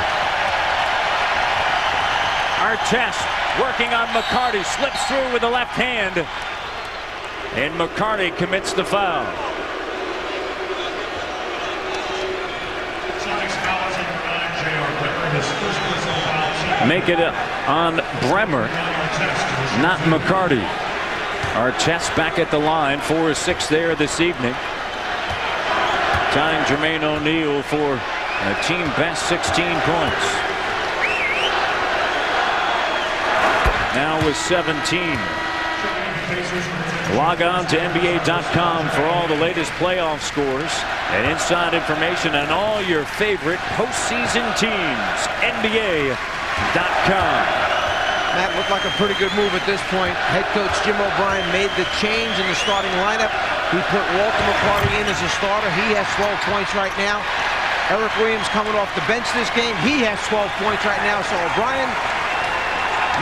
Artest working on McCarty. Slips through with the left hand. And McCarty commits the foul. Make it on Bremer, not McCarty. Artest back at the line, 4 of 6 there this evening. Tying Jermaine O'Neal for a team best 16 points. Now with 17. Log on to NBA.com for all the latest playoff scores and inside information on all your favorite postseason teams. NBA.com. That looked like a pretty good move at this point. Head coach Jim O'Brien made the change in the starting lineup. He put Walter McCarty in as a starter. He has 12 points right now. Eric Williams coming off the bench this game. He has 12 points right now. So O'Brien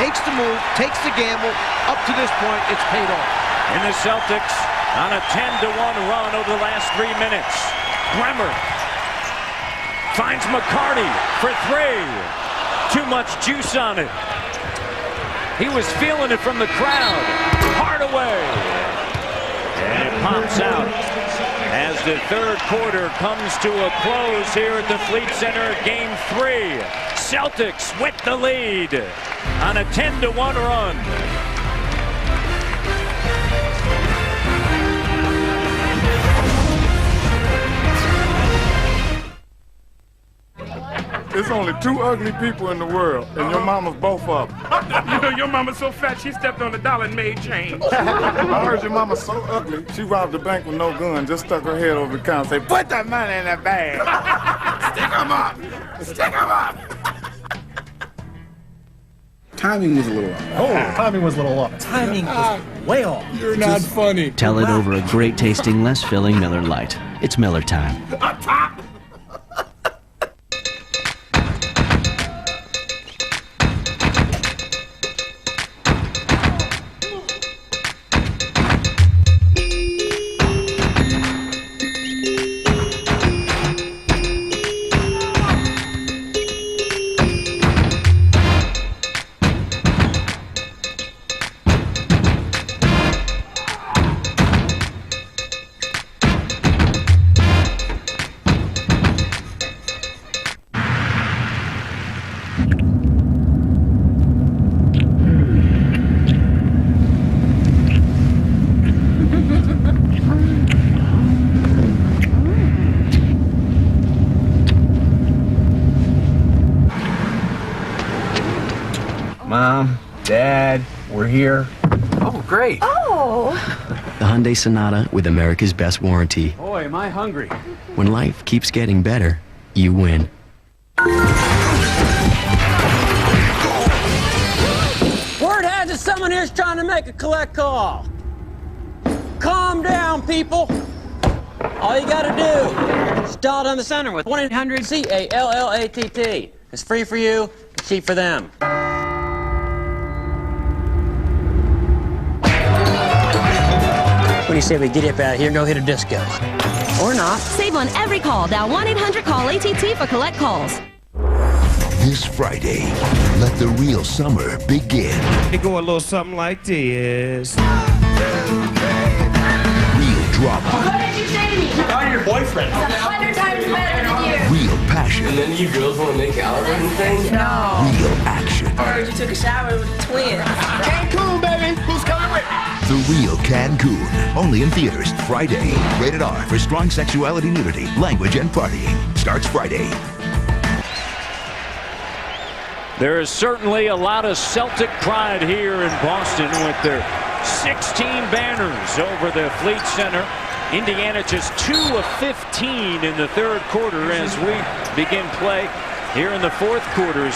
makes the move, takes the gamble. Up to this point, it's paid off. And the Celtics on a 10-1 run over the last 3 minutes. Bremer finds McCarty for 3. Too much juice on it. He was feeling it from the crowd. Hardaway. And it pops out as the third quarter comes to a close here at the Fleet Center. Game 3. Celtics with the lead on a 10-1 run. There's only 2 ugly people in the world, and your mama's both of them. You know, your mama's so fat, she stepped on the dollar and made change. I heard your mama's so ugly, she robbed the bank with no gun, just stuck her head over the counter and said, "Put that money in that bag." Stick 'em up! Stick 'em up! Timing was a little off. Oh, timing was a little off. Timing is way off. You're not funny. Tell it over a great tasting, less filling Miller Lite. It's Miller time. Up top! Mom, Dad, we're here. Oh, great. Oh! The Hyundai Sonata with America's best warranty. Boy, am I hungry. When life keeps getting better, you win. Word has it someone here's trying to make a collect call. Calm down, people. All you gotta do is dial down the center with 1-800-CALLATT. It's free for you, cheap for them. What do you say we get up out of here and go hit a disco? Or not. Save on every call. Dial 1-800-CALL-ATT for collect calls. This Friday, let the real summer begin. It go a little something like this. Real drama. What did you say to me? I'm your boyfriend. It's 100 times better than you. Real passion. And then you girls want to make out or anything? No. Real action. I heard you took a shower with the twins. Cancun, baby. Who's coming with me? The Real Cancun. Only in theaters Friday. Rated R for strong sexuality, nudity, language, and partying. Starts Friday. There is certainly a lot of Celtic pride here in Boston with their 16 banners over the Fleet Center. Indiana just 2 of 15 in the third quarter as we begin play here in the fourth quarter.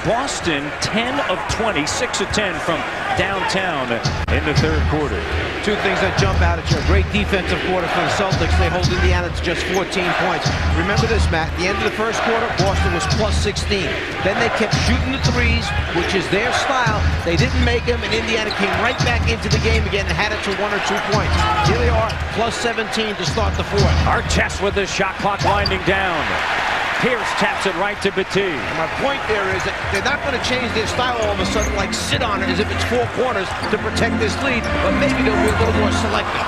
Boston 10 of 20, 6 of 10 from downtown in the third quarter. Two things that jump out at you. A great defensive quarter for the Celtics. They hold Indiana to just 14 points. Remember this, Matt. At the end of the first quarter, Boston was plus 16. Then they kept shooting the threes, which is their style. They didn't make them, and Indiana came right back into the game again and had it to 1 or 2 points. Here they are, plus 17 to start the fourth. Artest with the shot clock winding down. Pierce taps it right to Petit. My point there is that they're not going to change their style all of a sudden, like sit on it as if it's 4 quarters to protect this lead, but maybe they'll be a little more selective.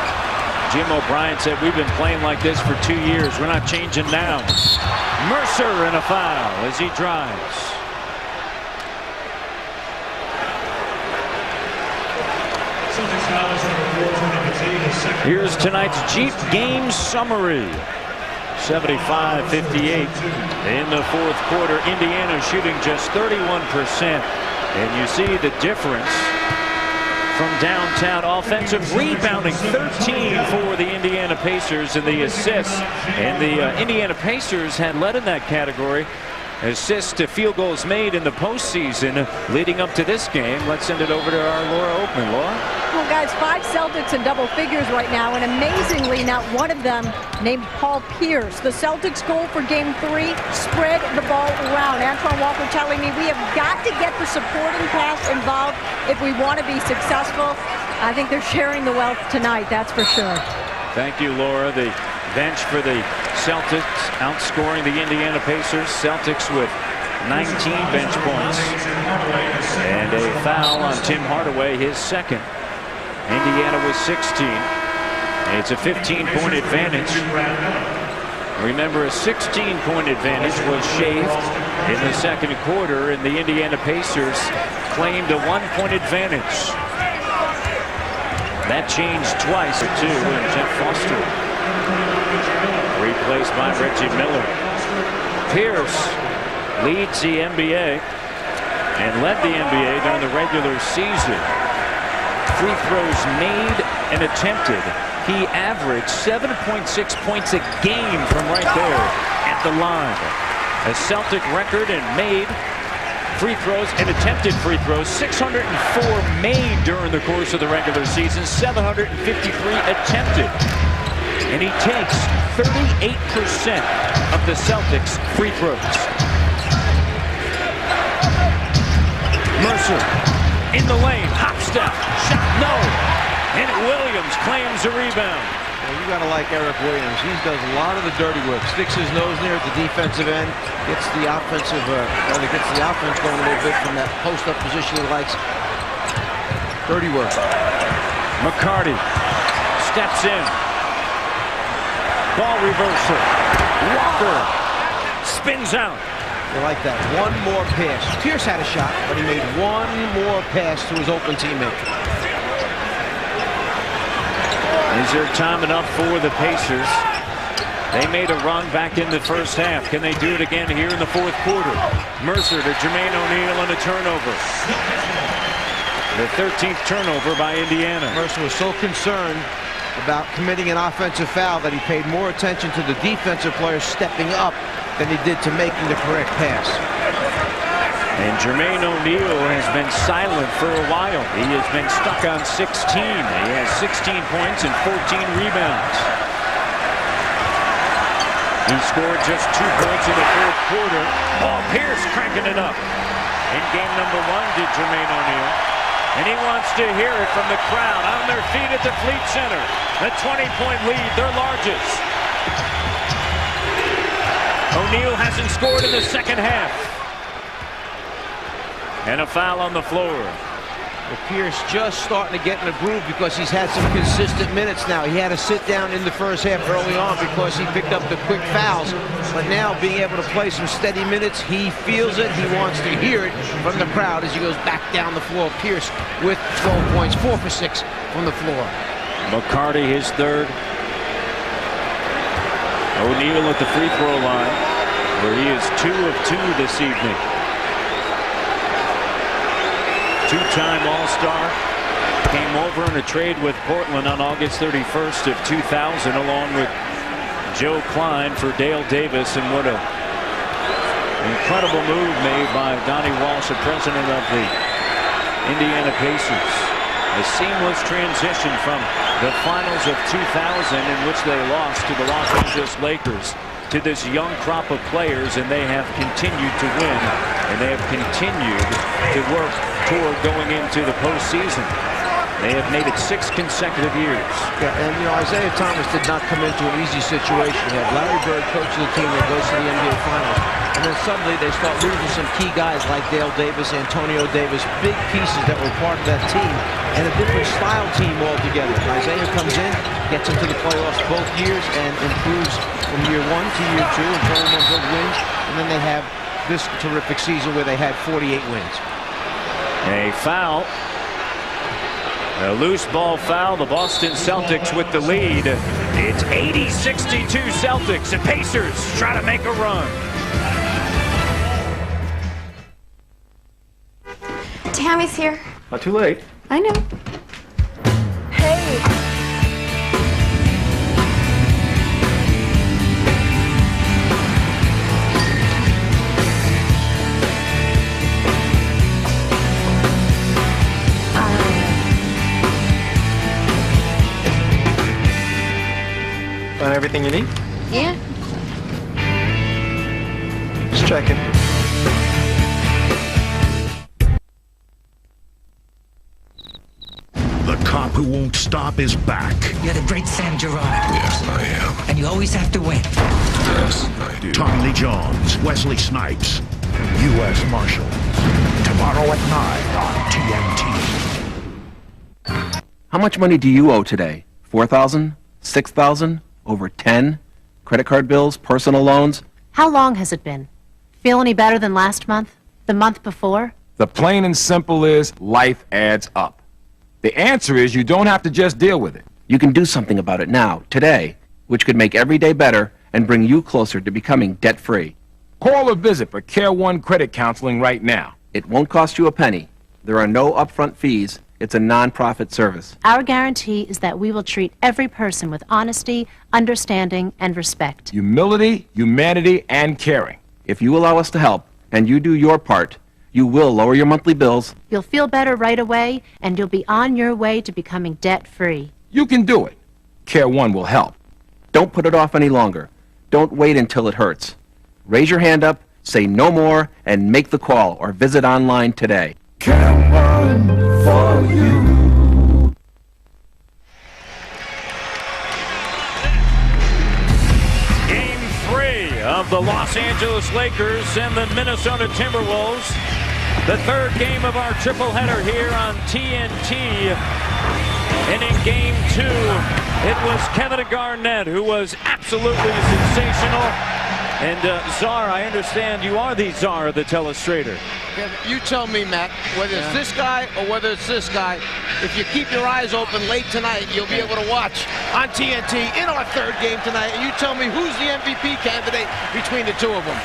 Jim O'Brien said, we've been playing like this for 2 years. We're not changing now. Mercer and a foul as he drives. Here's tonight's Jeep game summary. 75-58 in the fourth quarter. Indiana shooting just 31%. And you see the difference from downtown. Offensive rebounding 13 for the Indiana Pacers, and the assists. And the Indiana Pacers had led in that category. Assists to field goals made in the postseason leading up to this game. Let's send it over to our Laura Oakman. Laura? Well, guys, 5 Celtics in double figures right now, and amazingly, not one of them named Paul Pierce. The Celtics' goal for Game 3, spread the ball around. Antoine Walker telling me we have got to get the supporting cast involved if we want to be successful. I think they're sharing the wealth tonight, that's for sure. Thank you, Laura. The bench for the Celtics outscoring the Indiana Pacers. Celtics with 19 bench points. And a foul on Tim Hardaway, his second. Indiana with 16. It's a 15-point advantage. Remember, a 16-point advantage was shaved in the second quarter, and the Indiana Pacers claimed a 1-point advantage. That changed twice or two, and Jeff Foster replaced by Reggie Miller. Pierce leads the NBA and led the NBA during the regular season. Free throws made and attempted. He averaged 7.6 points a game from right there at the line. A Celtic record in made free throws and attempted free throws. 604 made during the course of the regular season. 753 attempted. And he takes 38% of the Celtics free throws. Mercer in the lane, hop step, shot no. And Williams claims a rebound. Well, you gotta like Eric Williams. He does a lot of the dirty work. Sticks his nose near at the defensive end, gets the offensive, gets the offense going a little bit from that post-up position he likes. Dirty work. McCarty steps in. Ball reversal. Walker spins out. You like that. One more pass. Pierce had a shot, but he made one more pass to his open teammate. Is there time enough for the Pacers? They made a run back in the first half. Can they do it again here in the fourth quarter? Mercer to Jermaine O'Neal and a turnover. The 13th turnover by Indiana. Mercer was so concerned about committing an offensive foul that he paid more attention to the defensive players stepping up than he did to making the correct pass. And Jermaine O'Neal has been silent for a while. He has been stuck on 16. He has 16 points and 14 rebounds. He scored just 2 points in the fourth quarter. Oh, Pierce cranking it up. In game number 1 did Jermaine O'Neal. And he wants to hear it from the crowd on their feet at the Fleet Center. A 20-point lead, their largest. O'Neal hasn't scored in the second half. And a foul on the floor. Well, Pierce just starting to get in a groove because he's had some consistent minutes now. He had to sit down in the first half early on because he picked up the quick fouls. But now being able to play some steady minutes, he feels it. He wants to hear it from the crowd as he goes back down the floor. Pierce with 12 points, 4 for 6 from the floor. McCarty his third. O'Neal at the free throw line, where he is 2 of 2 this evening. Two-time All-Star. came over in a trade with Portland on August 31st of 2000, along with Joe Klein for Dale Davis. And what a incredible move made by Donnie Walsh, the president of the Indiana Pacers. A seamless transition from the finals of 2000, in which they lost to the Los Angeles Lakers, to this young crop of players, and they have continued to win, and they have continued to work toward going into the postseason. They have made it 6 consecutive years. Yeah, and you know, Isaiah Thomas did not come into an easy situation. You have Larry Bird coaching the team that goes to the NBA Finals, and then suddenly they start losing some key guys like Dale Davis, Antonio Davis, big pieces that were part of that team, and a different style team altogether. And Isaiah comes in, gets into the playoffs both years, and improves from year 1 to year 2, and 21 good wins, and then they have this terrific season where they had 48 wins. A foul. A loose ball foul. The Boston Celtics with the lead. It's 80-62 Celtics. The Pacers try to make a run. Tammy's here. Not too late. I know. Hey. Find everything you need? Yeah. Just checking. The cop who won't stop is back. You're the great Sam Gerard. Yes, I am. And you always have to win. Yes, I do. Tommy Lee Jones, Wesley Snipes, U.S. Marshal. Tomorrow at 9 on TNT. How much money do you owe today? 4,000? 6,000? Over 10? Credit card bills? Personal loans? How long has it been? Feel any better than last month? The month before? The plain and simple is life adds up. The answer is you don't have to just deal with it. You can do something about it now, today, which could make every day better and bring you closer to becoming debt-free. Call or visit for Care One Credit Counseling right now. It won't cost you a penny. There are no upfront fees. It's a non-profit service. Our guarantee is that we will treat every person with honesty, understanding, and respect. Humility, humanity, and caring. If you allow us to help, and you do your part, you will lower your monthly bills. You'll feel better right away, and you'll be on your way to becoming debt-free. You can do it. Care One will help. Don't put it off any longer. Don't wait until it hurts. Raise your hand up, say no more, and make the call or visit online today. Care One for you. Game 3 of the Los Angeles Lakers and the Minnesota Timberwolves. The third game of our triple header here on TNT. And in game 2, it was Kevin Garnett who was absolutely sensational. And Czar, I understand you are the Czar of the telestrator. You tell me, Matt, whether it's this guy or whether it's this guy, if you keep your eyes open late tonight, you'll be able to watch on TNT in our third game tonight, and you tell me who's the MVP candidate between the two of them.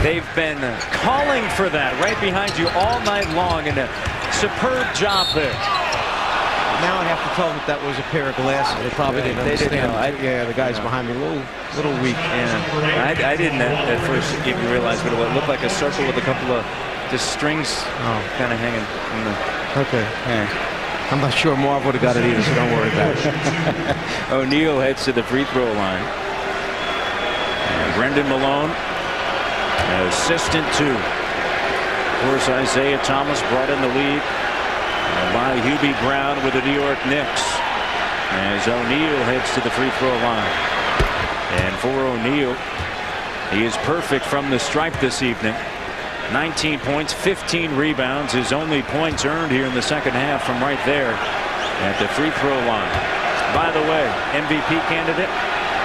They've been calling for that right behind you all night long, and a superb job there. Now I have to tell them that was a pair of glasses. They probably didn't understand. Yeah, the guys behind me a little weak. Yeah, I didn't at first even realize what it was. It looked like a circle with a couple of just strings kind of hanging from the... Okay. Yeah. I'm not sure Marv would have got it either, so don't worry about it. O'Neal heads to the free throw line. And Brendan Malone, assistant to, of course, Isaiah Thomas, brought in the lead by Hubie Brown with the New York Knicks, as O'Neal heads to the free throw line. And for O'Neal, he is perfect from the stripe this evening. 19 points, 15 rebounds, his only points earned here in the second half from right there at the free throw line. By the way, MVP candidate,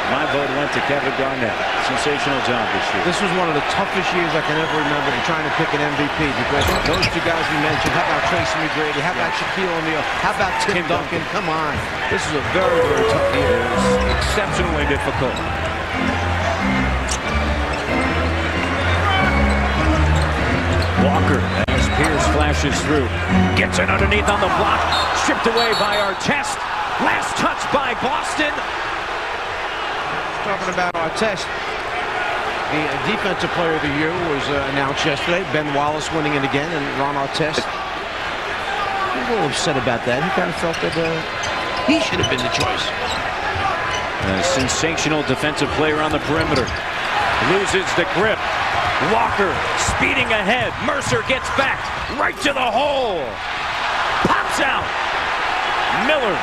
my vote went to Kevin Garnett. Sensational job this year. This was one of the toughest years I can ever remember in trying to pick an MVP, because those two guys we mentioned, how about Tracy McGrady, how about Shaquille O'Neal, how about Tim Duncan? Come on. This is a very, very tough year. It was exceptionally difficult. Walker has Pierce flashes through. Gets it underneath on the block. Stripped away by Artest. Last touch by Boston. Talking about Artest, the Defensive Player of the Year was announced yesterday. Ben Wallace winning it again, and Ron Artest a little upset about that. He kind of felt that he should have been the choice. A sensational defensive player on the perimeter. Loses the grip. Walker speeding ahead. Mercer gets back right to the hole. Pops out. Miller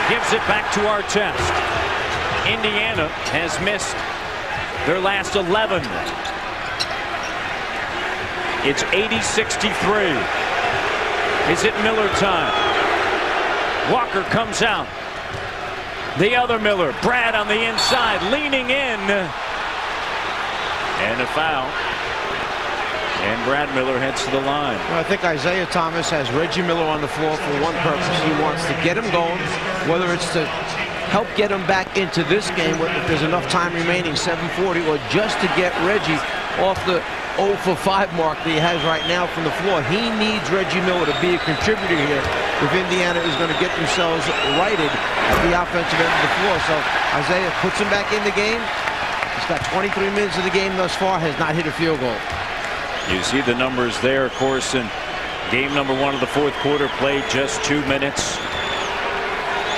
gives it back to Artest. Indiana has missed their last 11. It's 80-63. Is it Miller time? Walker comes out. The other Miller, Brad on the inside, leaning in. And a foul. And Brad Miller heads to the line. Well, I think Isaiah Thomas has Reggie Miller on the floor for one purpose. He wants to get him going, whether it's to help get him back into this game if there's enough time remaining, 7:40, or just to get Reggie off the 0 for 5 mark that he has right now from the floor. He needs Reggie Miller to be a contributor here if Indiana is going to get themselves righted at the offensive end of the floor. So Isaiah puts him back in the game. He's got 23 minutes of the game thus far, has not hit a field goal. You see the numbers there, of course, in game number 1 of the fourth quarter, played just 2 minutes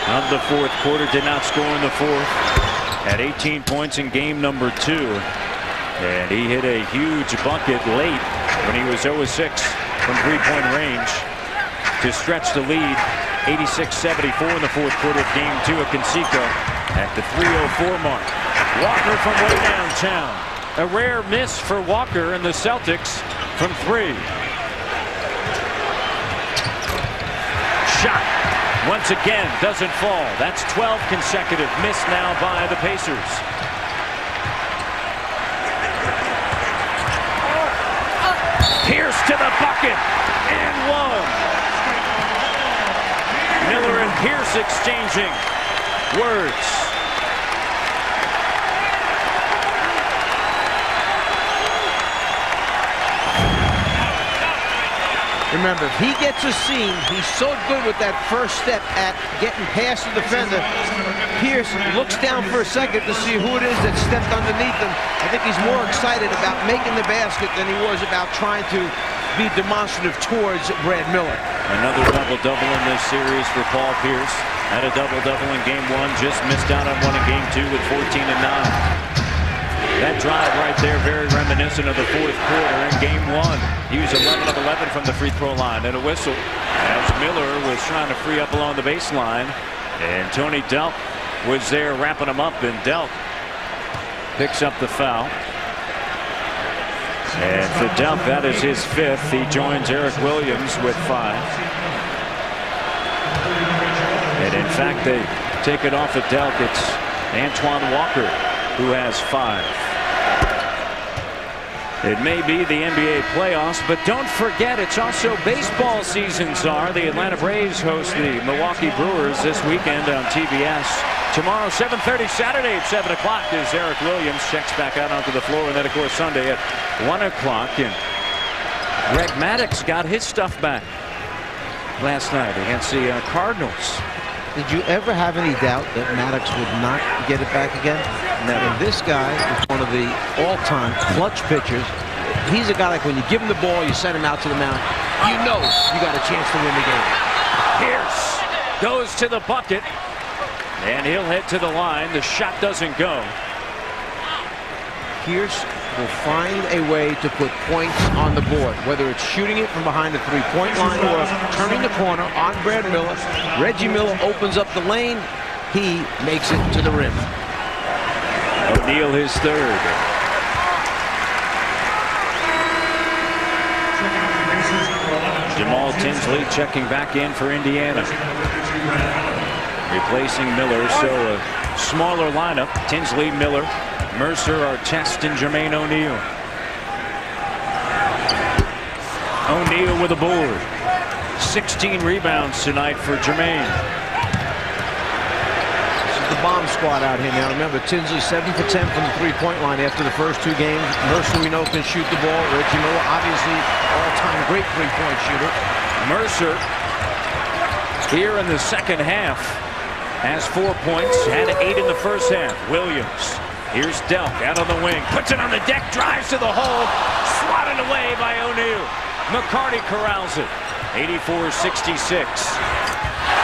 of the fourth quarter, did not score in the fourth. Had 18 points in game number 2. And he hit a huge bucket late when he was 0-6 from three-point range to stretch the lead. 86-74 in the fourth quarter of game 2 of Conseco at the 3:04 mark. Walker from way downtown. A rare miss for Walker and the Celtics from 3. Shot once again doesn't fall. That's 12 consecutive missed now by the Pacers. Pierce to the bucket and 1. Miller and Pierce exchanging words. Remember, if he gets a seam, he's so good with that first step at getting past the defender. Pierce looks down for a second to see who it is that stepped underneath him. I think he's more excited about making the basket than he was about trying to be demonstrative towards Brad Miller. Another double-double in this series for Paul Pierce. Had a double-double in game 1, just missed out on one in game 2 with 14 and 9. That drive right there, very reminiscent of the fourth quarter in game 1. He was 11 of 11 from the free throw line, and a whistle as Miller was trying to free up along the baseline. And Tony Delk was there wrapping him up, and Delk picks up the foul. And for Delk, that is his 5th. He joins Eric Williams with 5. And in fact, they take it off of Delk. It's Antoine Walker who has 5. It may be the NBA playoffs, but don't forget it's also baseball season, Czar. The Atlanta Braves host the Milwaukee Brewers this weekend on TBS. Tomorrow, 7:30 Saturday at 7 o'clock as Eric Williams checks back out onto the floor. And then, of course, Sunday at 1 o'clock. And Greg Maddux got his stuff back last night against the Cardinals. Did you ever have any doubt that Maddux would not get it back again? Never. And this guy is one of the all-time clutch pitchers. He's a guy like when you give him the ball, you send him out to the mound, you know you got a chance to win the game. Pierce goes to the bucket, and he'll head to the line. The shot doesn't go. Pierce will find a way to put points on the board, whether it's shooting it from behind the three-point line or turning the corner on Brad Miller. Reggie Miller opens up the lane. He makes it to the rim. O'Neal his 3rd. Jamal Tinsley checking back in for Indiana. Replacing Miller, so a smaller lineup. Tinsley, Miller, Mercer, Artest, and Jermaine O'Neal. O'Neal with a board. 16 rebounds tonight for Jermaine. This is the bomb squad out here now. Remember, Tinsley 7 for 10 from the three-point line after the first 2 games. Mercer, we know, can shoot the ball. Reggie Miller, obviously, all-time great three-point shooter. Mercer, here in the second half, has 4 points, had 8 in the first half. Williams, here's Delk out on the wing, puts it on the deck, drives to the hole, swatted away by O'Neal. McCarty corrals it, 84-66.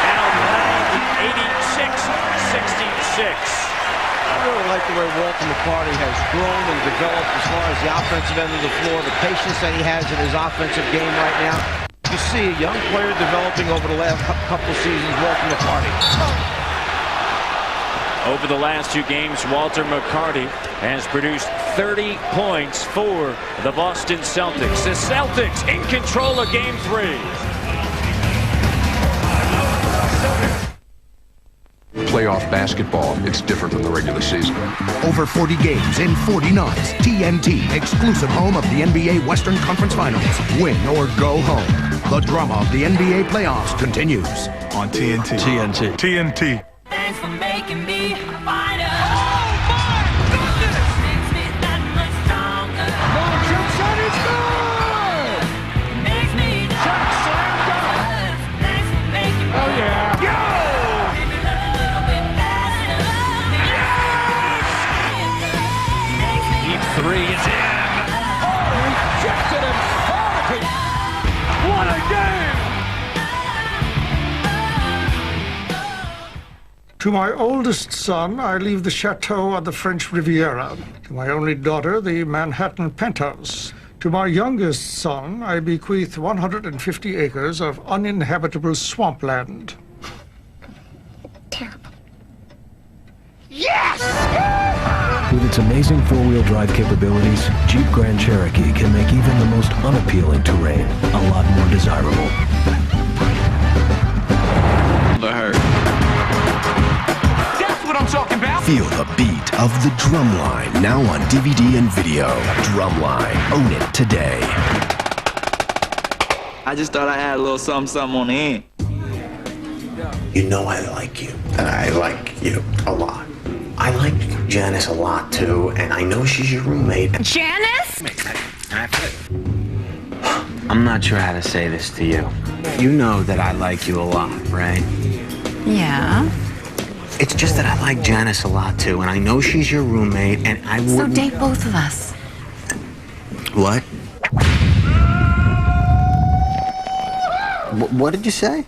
Now 86-66. I really like the way Walter McCarty has grown and developed as far as the offensive end of the floor, the patience that he has in his offensive game right now. You see a young player developing over the last couple of seasons, Walter McCarty. Over the last 2 games, Walter McCarty has produced 30 points for the Boston Celtics. The Celtics in control of Game 3. Playoff basketball, it's different than the regular season. Over 40 games in 40 nights. TNT, exclusive home of the NBA Western Conference Finals. Win or go home. The drama of the NBA playoffs continues on TNT. TNT. Thanks for making me a fighter. Three is in. Oh, rejected and fouled. What a game! To my oldest son, I leave the chateau on the French Riviera. To my only daughter, the Manhattan penthouse. To my youngest son, I bequeath 150 acres of uninhabitable swampland. Terrible. Yes! With its amazing four-wheel drive capabilities, Jeep Grand Cherokee can make even the most unappealing terrain a lot more desirable. That's what I'm talking about. Feel the beat of the Drumline, now on DVD and video. Drumline, own it today. I just thought I had a little something on the end. You know I like you, and I like you a lot. I like Janice a lot, too, and I know she's your roommate. Janice? I'm not sure how to say this to you. You know that I like you a lot, right? Yeah. It's just that I like Janice a lot, too, and I know she's your roommate, and I wouldn't... So date both of us. What? What did you say?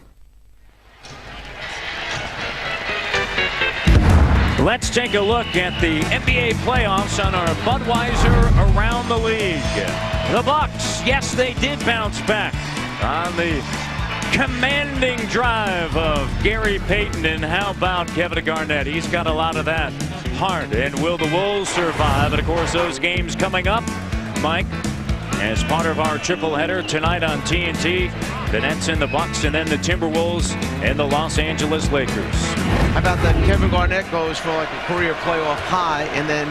Let's take a look at the NBA playoffs on our Budweiser Around the League. The Bucks, yes, they did bounce back on the commanding drive of Gary Payton. And how about Kevin Garnett? He's got a lot of that heart. And will the Wolves survive? And, of course, those games coming up, Mike, as part of our triple header tonight on TNT. The Nets and the Bucks, and then the Timberwolves and the Los Angeles Lakers. How about that? Kevin Garnett goes for like a career playoff high, and then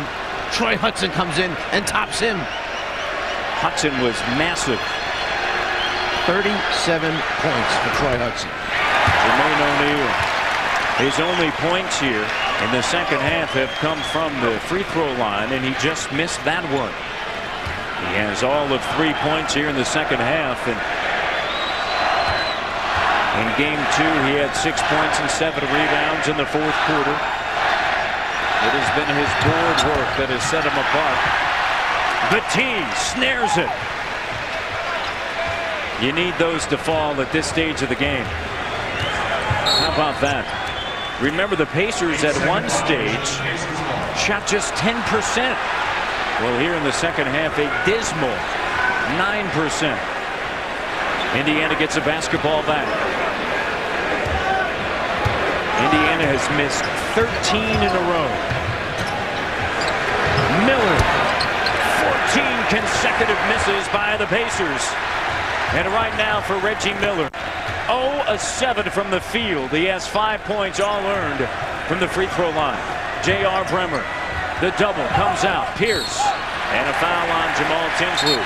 Troy Hudson comes in and tops him. Hudson was massive. 37 points for Troy Hudson. Jermaine O'Neal. His only points here in the second half have come from the free throw line, and he just missed that one. He has all of 3 points here in the second half, and in Game 2, he had 6 points and 7 rebounds in the fourth quarter. It has been his board work that has set him apart. Batiste snares it. You need those to fall at this stage of the game. How about that? Remember, the Pacers at one stage shot just 10%. Well, here in the second half, a dismal 9%. Indiana gets a basketball back. Indiana has missed 13 in a row. Miller, 14 consecutive misses by the Pacers. And right now for Reggie Miller, 0-7 from the field. He has 5 points all earned from the free throw line. J.R. Bremer, the double comes out. Pierce, and a foul on Jamal Tinsley.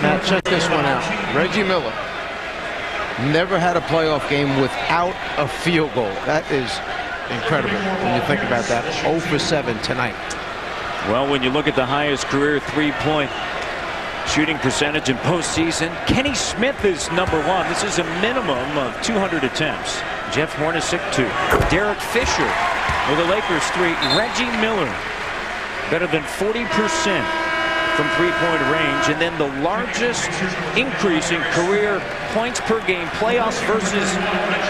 Now check this one out. Reggie Miller never had a playoff game without a field goal. That is incredible when you think about that. 0 for 7 tonight. Well, when you look at the highest career three-point shooting percentage in postseason, Kenny Smith is #1. This is a minimum of 200 attempts. Jeff Hornacek 2. Derek Fisher with the Lakers 3. Reggie Miller better than 40% from three-point range, and then the largest increase in career points per game playoffs versus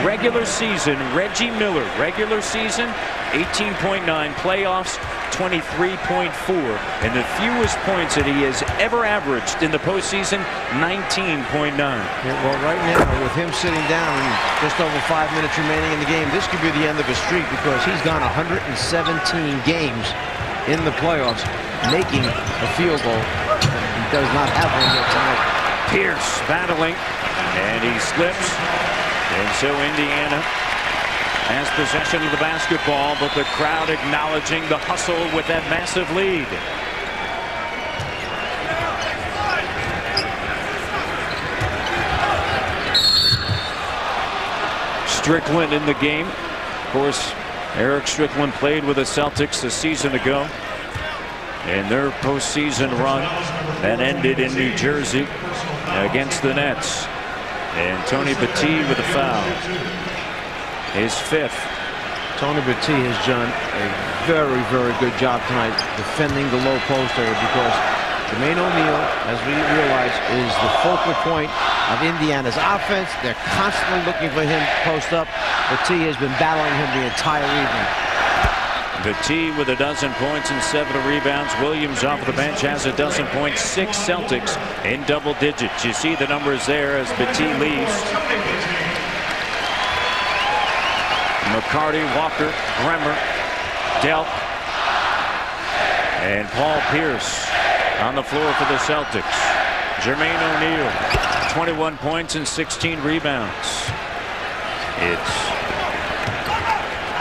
regular season. Reggie Miller, regular season 18.9, playoffs 23.4, and the fewest points that he has ever averaged in the postseason, 19.9. Yeah, well, right now with him sitting down and just over 5 minutes remaining in the game, this could be the end of his streak because he's gone 117 games in the playoffs making a field goal. He does not have one yet tonight. Pierce battling, and he slips, and so Indiana has possession of the basketball, but the crowd acknowledging the hustle with that massive lead. Strickland in the game. Of course, Eric Strickland played with the Celtics a season ago in their postseason run that ended in New Jersey against the Nets. And Tony Battie with a foul. His 5th. Tony Battie has done a very, very good job tonight defending the low post area because Jermaine O'Neal, as we realize, is the focal point of Indiana's offense. They're constantly looking for him post up. Battie has been battling him the entire evening. Battie with a dozen points and 7 rebounds. Williams off the bench has a dozen points. 6 Celtics in double digits. You see the numbers there as Battie leaves. McCarty, Walker, Bremer, Delk, and Paul Pierce on the floor for the Celtics. Jermaine O'Neal, 21 points and 16 rebounds. It's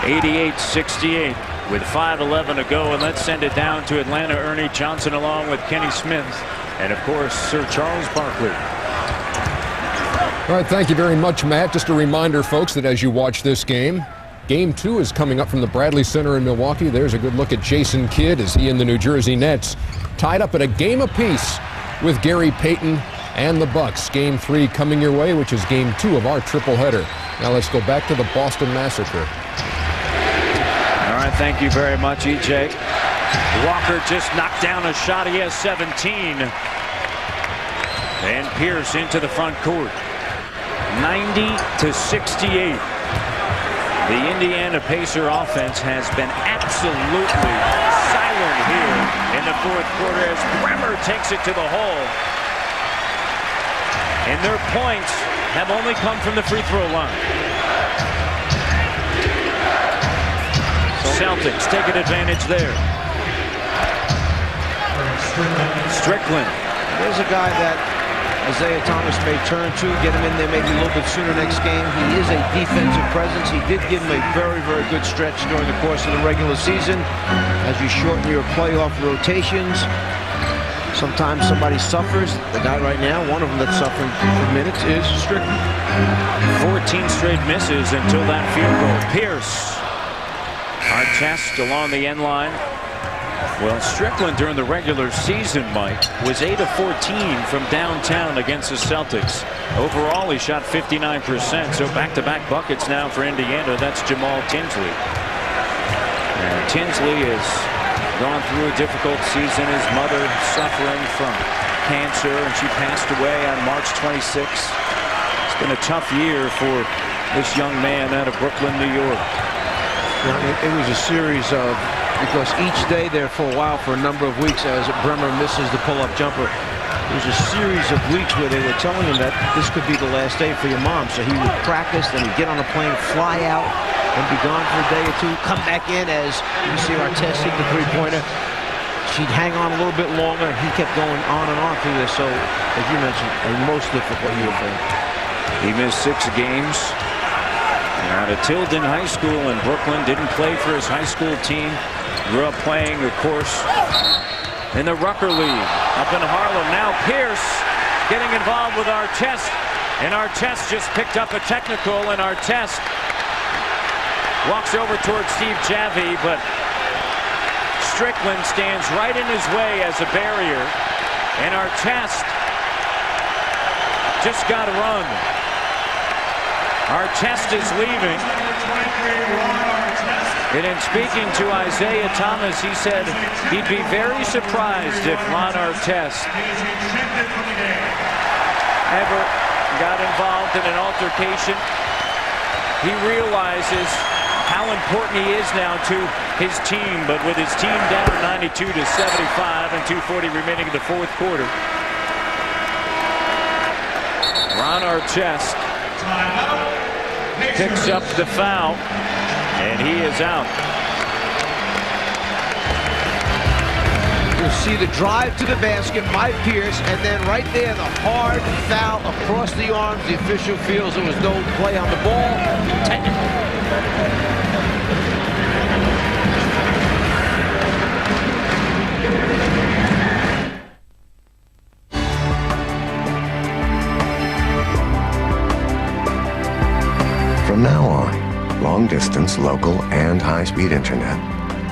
88-68 with 5:11 to go, and let's send it down to Atlanta. Ernie Johnson along with Kenny Smith and, of course, Sir Charles Barkley. All right, thank you very much, Matt. Just a reminder, folks, that as you watch this game, Game 2 is coming up from the Bradley Center in Milwaukee. There's a good look at Jason Kidd as he and the New Jersey Nets tied up at a game apiece with Gary Payton and the Bucks. Game 3 coming your way, which is Game 2 of our triple header. Now let's go back to the Boston Massacre. All right, thank you very much, EJ. Walker just knocked down a shot. He has 17. And Pierce into the front court. 90-68. The Indiana Pacer offense has been absolutely silent here in the fourth quarter as Bremer takes it to the hole. And their points have only come from the free throw line. Celtics taking advantage there. Strickland. There's a guy that Isaiah Thomas may turn to, get him in there maybe a little bit sooner next game. He is a defensive presence. He did give him a very, very good stretch during the course of the regular season. As you shorten your playoff rotations, sometimes somebody suffers. The guy right now, one of them that's suffering for minutes is Strickland. 14 straight misses until that field goal. Pierce. Artest along the end line. Well, Strickland during the regular season, Mike, was 8 of 14 from downtown against the Celtics. Overall, he shot 59%, so back-to-back buckets now for Indiana. That's Jamal Tinsley. And Tinsley has gone through a difficult season. His mother suffering from cancer, and she passed away on March 26th. It's been a tough year for this young man out of Brooklyn, New York. Well, it was a series of, because each day there for a while, for a number of weeks, as Bremer misses the pull-up jumper, there was a series of weeks where they were telling him that this could be the last day for your mom. So he would practice, then he'd get on a plane, fly out, and be gone for a day or two, come back in as you see Artest hit the three-pointer. She'd hang on a little bit longer, and he kept going on and on through this. So, as you mentioned, a most difficult year for him. He missed 6 games. Out of Tilden High School in Brooklyn, didn't play for his high school team. Grew up playing, of course, in the Rucker lead. Up in Harlem now, Pierce getting involved with Artest, and Artest just picked up a technical, and Artest walks over towards Steve Javy, but Strickland stands right in his way as a barrier, and Artest just got to run. Artest is leaving. And in speaking to Isaiah Thomas, he said he'd be very surprised if Ron Artest ever got involved in an altercation. He realizes how important he is now to his team, but with his team down 92-75 and 2:40 remaining in the fourth quarter, Ron Artest picks up the foul, and he is out. You'll see the drive to the basket by Pierce, and then right there, the hard foul across the arms. The official feels there was no play on the ball. Technical. From now on, long-distance, local, and high-speed internet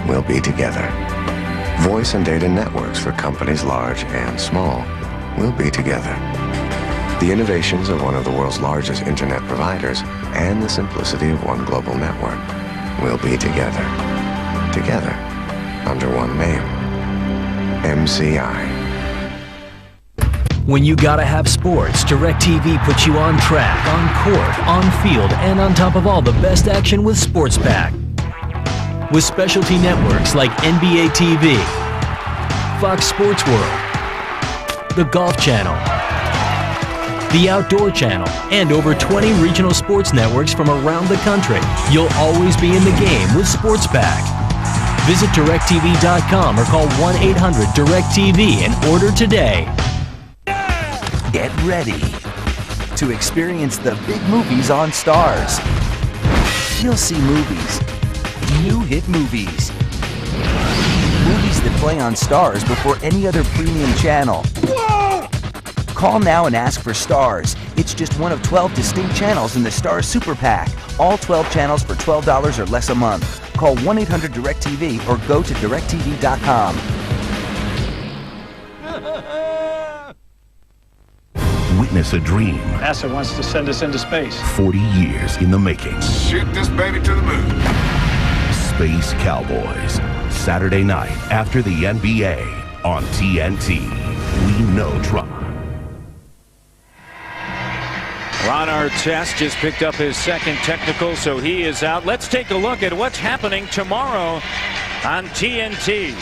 will be together. Voice and data networks for companies large and small will be together. The innovations of one of the world's largest internet providers and the simplicity of one global network will be together. Together, under one name. MCI. When you gotta have sports, DirecTV puts you on track, on court, on field, and on top of all the best action with Sports Pack. With specialty networks like NBA TV, Fox Sports World, the Golf Channel, the Outdoor Channel, and over 20 regional sports networks from around the country, you'll always be in the game with Sports Pack. Visit DirecTV.com or call 1-800-DirecTV and order today. Get ready to experience the big movies on Stars. You'll see movies, new hit movies, movies that play on Stars before any other premium channel. Whoa! Call now and ask for Stars. It's just one of 12 distinct channels in the Stars Super Pack. All 12 channels for $12 or less a month. Call 1-800-DirecTV or go to DirecTV.com. Witness a dream. NASA wants to send us into space. 40 years in the making. Shoot this baby to the moon. Space Cowboys. Saturday night after the NBA on TNT. We know drama. Ron Artest just picked up his second technical, so he is out. Let's take a look at what's happening tomorrow on TNT.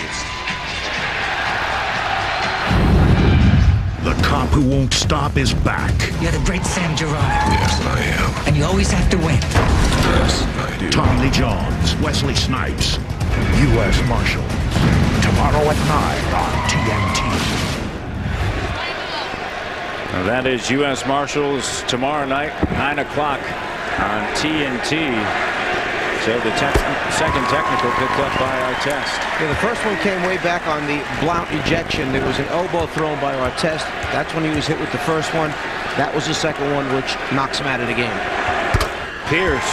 The cop who won't stop is back. You're the great Sam Gerard. Yes, I am. And you always have to win. Yes, I do. Tommy Lee Jones, Wesley Snipes, U.S. Marshals. Tomorrow at 9 on TNT. That is U.S. Marshals tomorrow night, 9 o'clock on TNT. So the second technical picked up by Artest. Yeah, the first one came way back on the Blount ejection. There was an elbow thrown by Artest. That's when he was hit with the first one. That was the second one, which knocks him out of the game. Pierce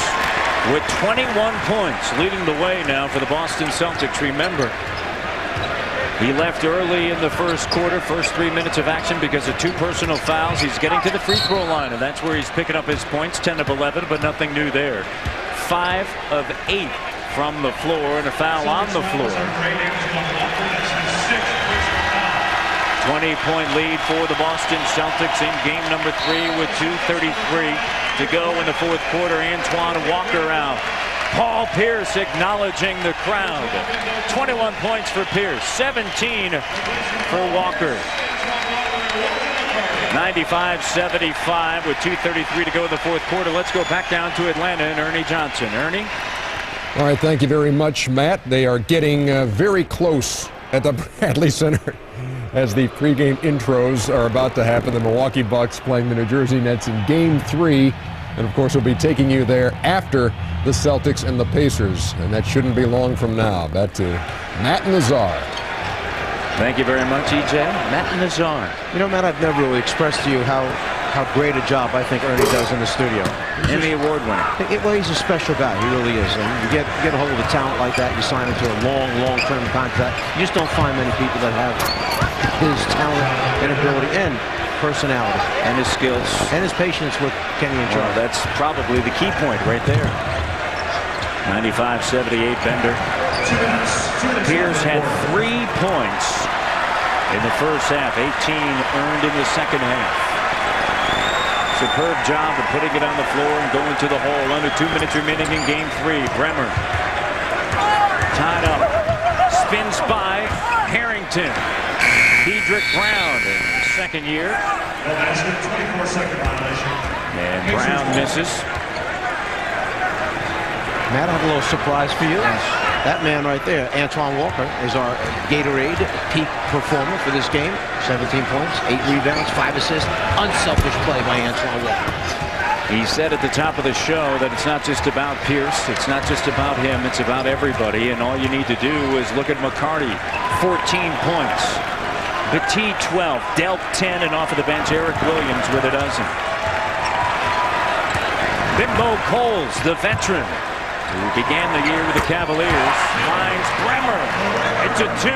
with 21 points, leading the way now for the Boston Celtics. Remember, he left early in the first quarter, first 3 minutes of action because of 2 personal fouls. He's getting to the free throw line, and that's where he's picking up his points, 10 of 11, but nothing new there. 5 of 8 from the floor and a foul on the floor. 20-point lead for the Boston Celtics in game number 3 with 2:33 to go in the fourth quarter. Antoine Walker out. Paul Pierce acknowledging the crowd. 21 points for Pierce, 17 for Walker. 95-75 with 2:33 to go in the fourth quarter. Let's go back down to Atlanta and Ernie Johnson. Ernie? All right, thank you very much, Matt. They are getting very close at the Bradley Center as the pregame intros are about to happen. The Milwaukee Bucks playing the New Jersey Nets in Game 3. And, of course, we'll be taking you there after the Celtics and the Pacers. And that shouldn't be long from now. Back to Matt and the Czar. Thank you very much, EJ. Matt Nazar. You know, Matt, I've never really expressed to you how great a job I think Ernie does in the studio. Emmy Award winner. Well, he's a special guy. He really is. And you get a hold of a talent like that, you sign him to a long-term contract. You just don't find many people that have his talent and ability and personality. And his skills. And his patience with Kenny and Charles. Well, that's probably the key point right there. 95-78 Bender. Pierce had 3 points in the first half, 18 earned in the second half. Superb job of putting it on the floor and going to the hole. Under 2 minutes remaining in game 3. Bremer tied up, spins by Harrington. Dedrick Brown in his second year. And Brown misses. Matt, I have a little surprise for you. That man right there, Antoine Walker, is our Gatorade peak performer for this game. 17 points, 8 rebounds, 5 assists. Unselfish play by Antoine Walker. He said at the top of the show that it's not just about Pierce, it's not just about him, it's about everybody, and all you need to do is look at McCarty, 14 points. Petit 12, Delp 10, and off of the bench, Eric Williams with a dozen. Bimbo Coles, the veteran, who began the year with the Cavaliers, finds Bremer. It's a 2.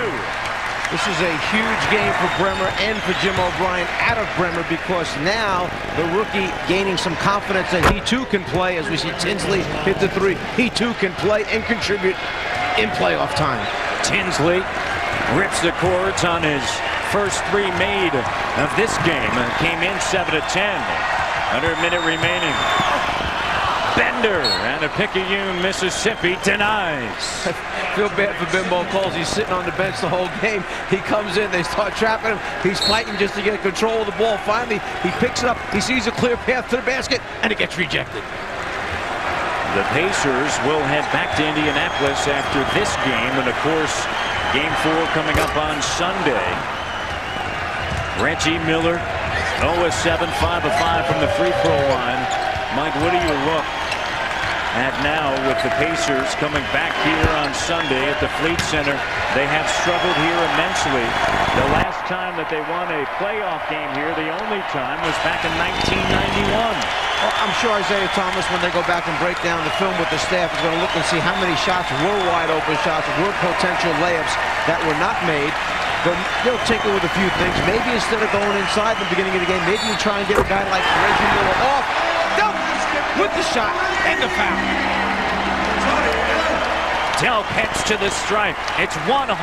This is a huge game for Bremer and for Jim O'Brien out of Bremer, because now the rookie gaining some confidence that he too can play. As we see Tinsley hit the 3, he too can play and contribute in playoff time. Tinsley rips the cords on his first 3 made of this game. Came in 7 of 10. Under a minute remaining. Bender out of Picayune, Mississippi, denies. I feel bad for Bimbo Coles. He's sitting on the bench the whole game. He comes in, they start trapping him. He's fighting just to get control of the ball. Finally, he picks it up. He sees a clear path to the basket, and it gets rejected. The Pacers will head back to Indianapolis after this game, and of course, game 4 coming up on Sunday. Reggie Miller, 0-7, 5-5 from the free throw line. Mike, what do you look at now with the Pacers coming back here on Sunday at the Fleet Center? They have struggled here immensely. The last time that they won a playoff game here, the only time, was back in 1991. Well, I'm sure Isaiah Thomas, when they go back and break down the film with the staff, is going to look and see how many shots were wide open shots, were potential layups that were not made. But they'll tinker with a few things. Maybe instead of going inside the beginning of the game, maybe you try and get a guy like Reggie Miller off. With the shot and the foul. Delp heads to the stripe. It's 100-81.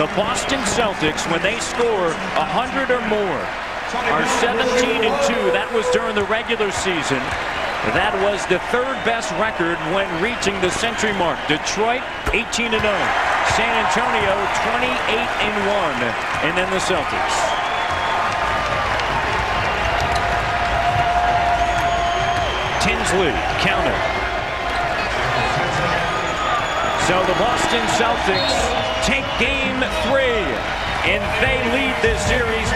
The Boston Celtics, when they score 100 or more, are 17-2. That was during the regular season. That was the 3rd best record when reaching the century mark. Detroit 18-0. San Antonio 28-1. And then the Celtics. Tinsley counter. So the Boston Celtics take game 3, and they lead this series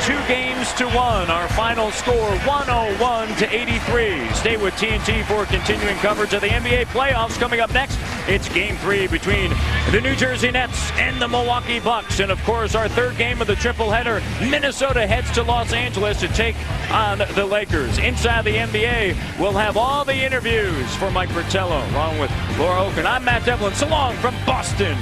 2-1. Our final score 101-83. Stay with TNT for continuing coverage of the NBA playoffs. Coming up next, it's game 3 between the New Jersey Nets and the Milwaukee Bucks. And of course, our 3rd game of the triple header, Minnesota heads to Los Angeles to take on the Lakers. Inside the NBA, we'll have all the interviews for Mike Fratello, along with Laura Oken. I'm Matt Devlin. So long from Boston.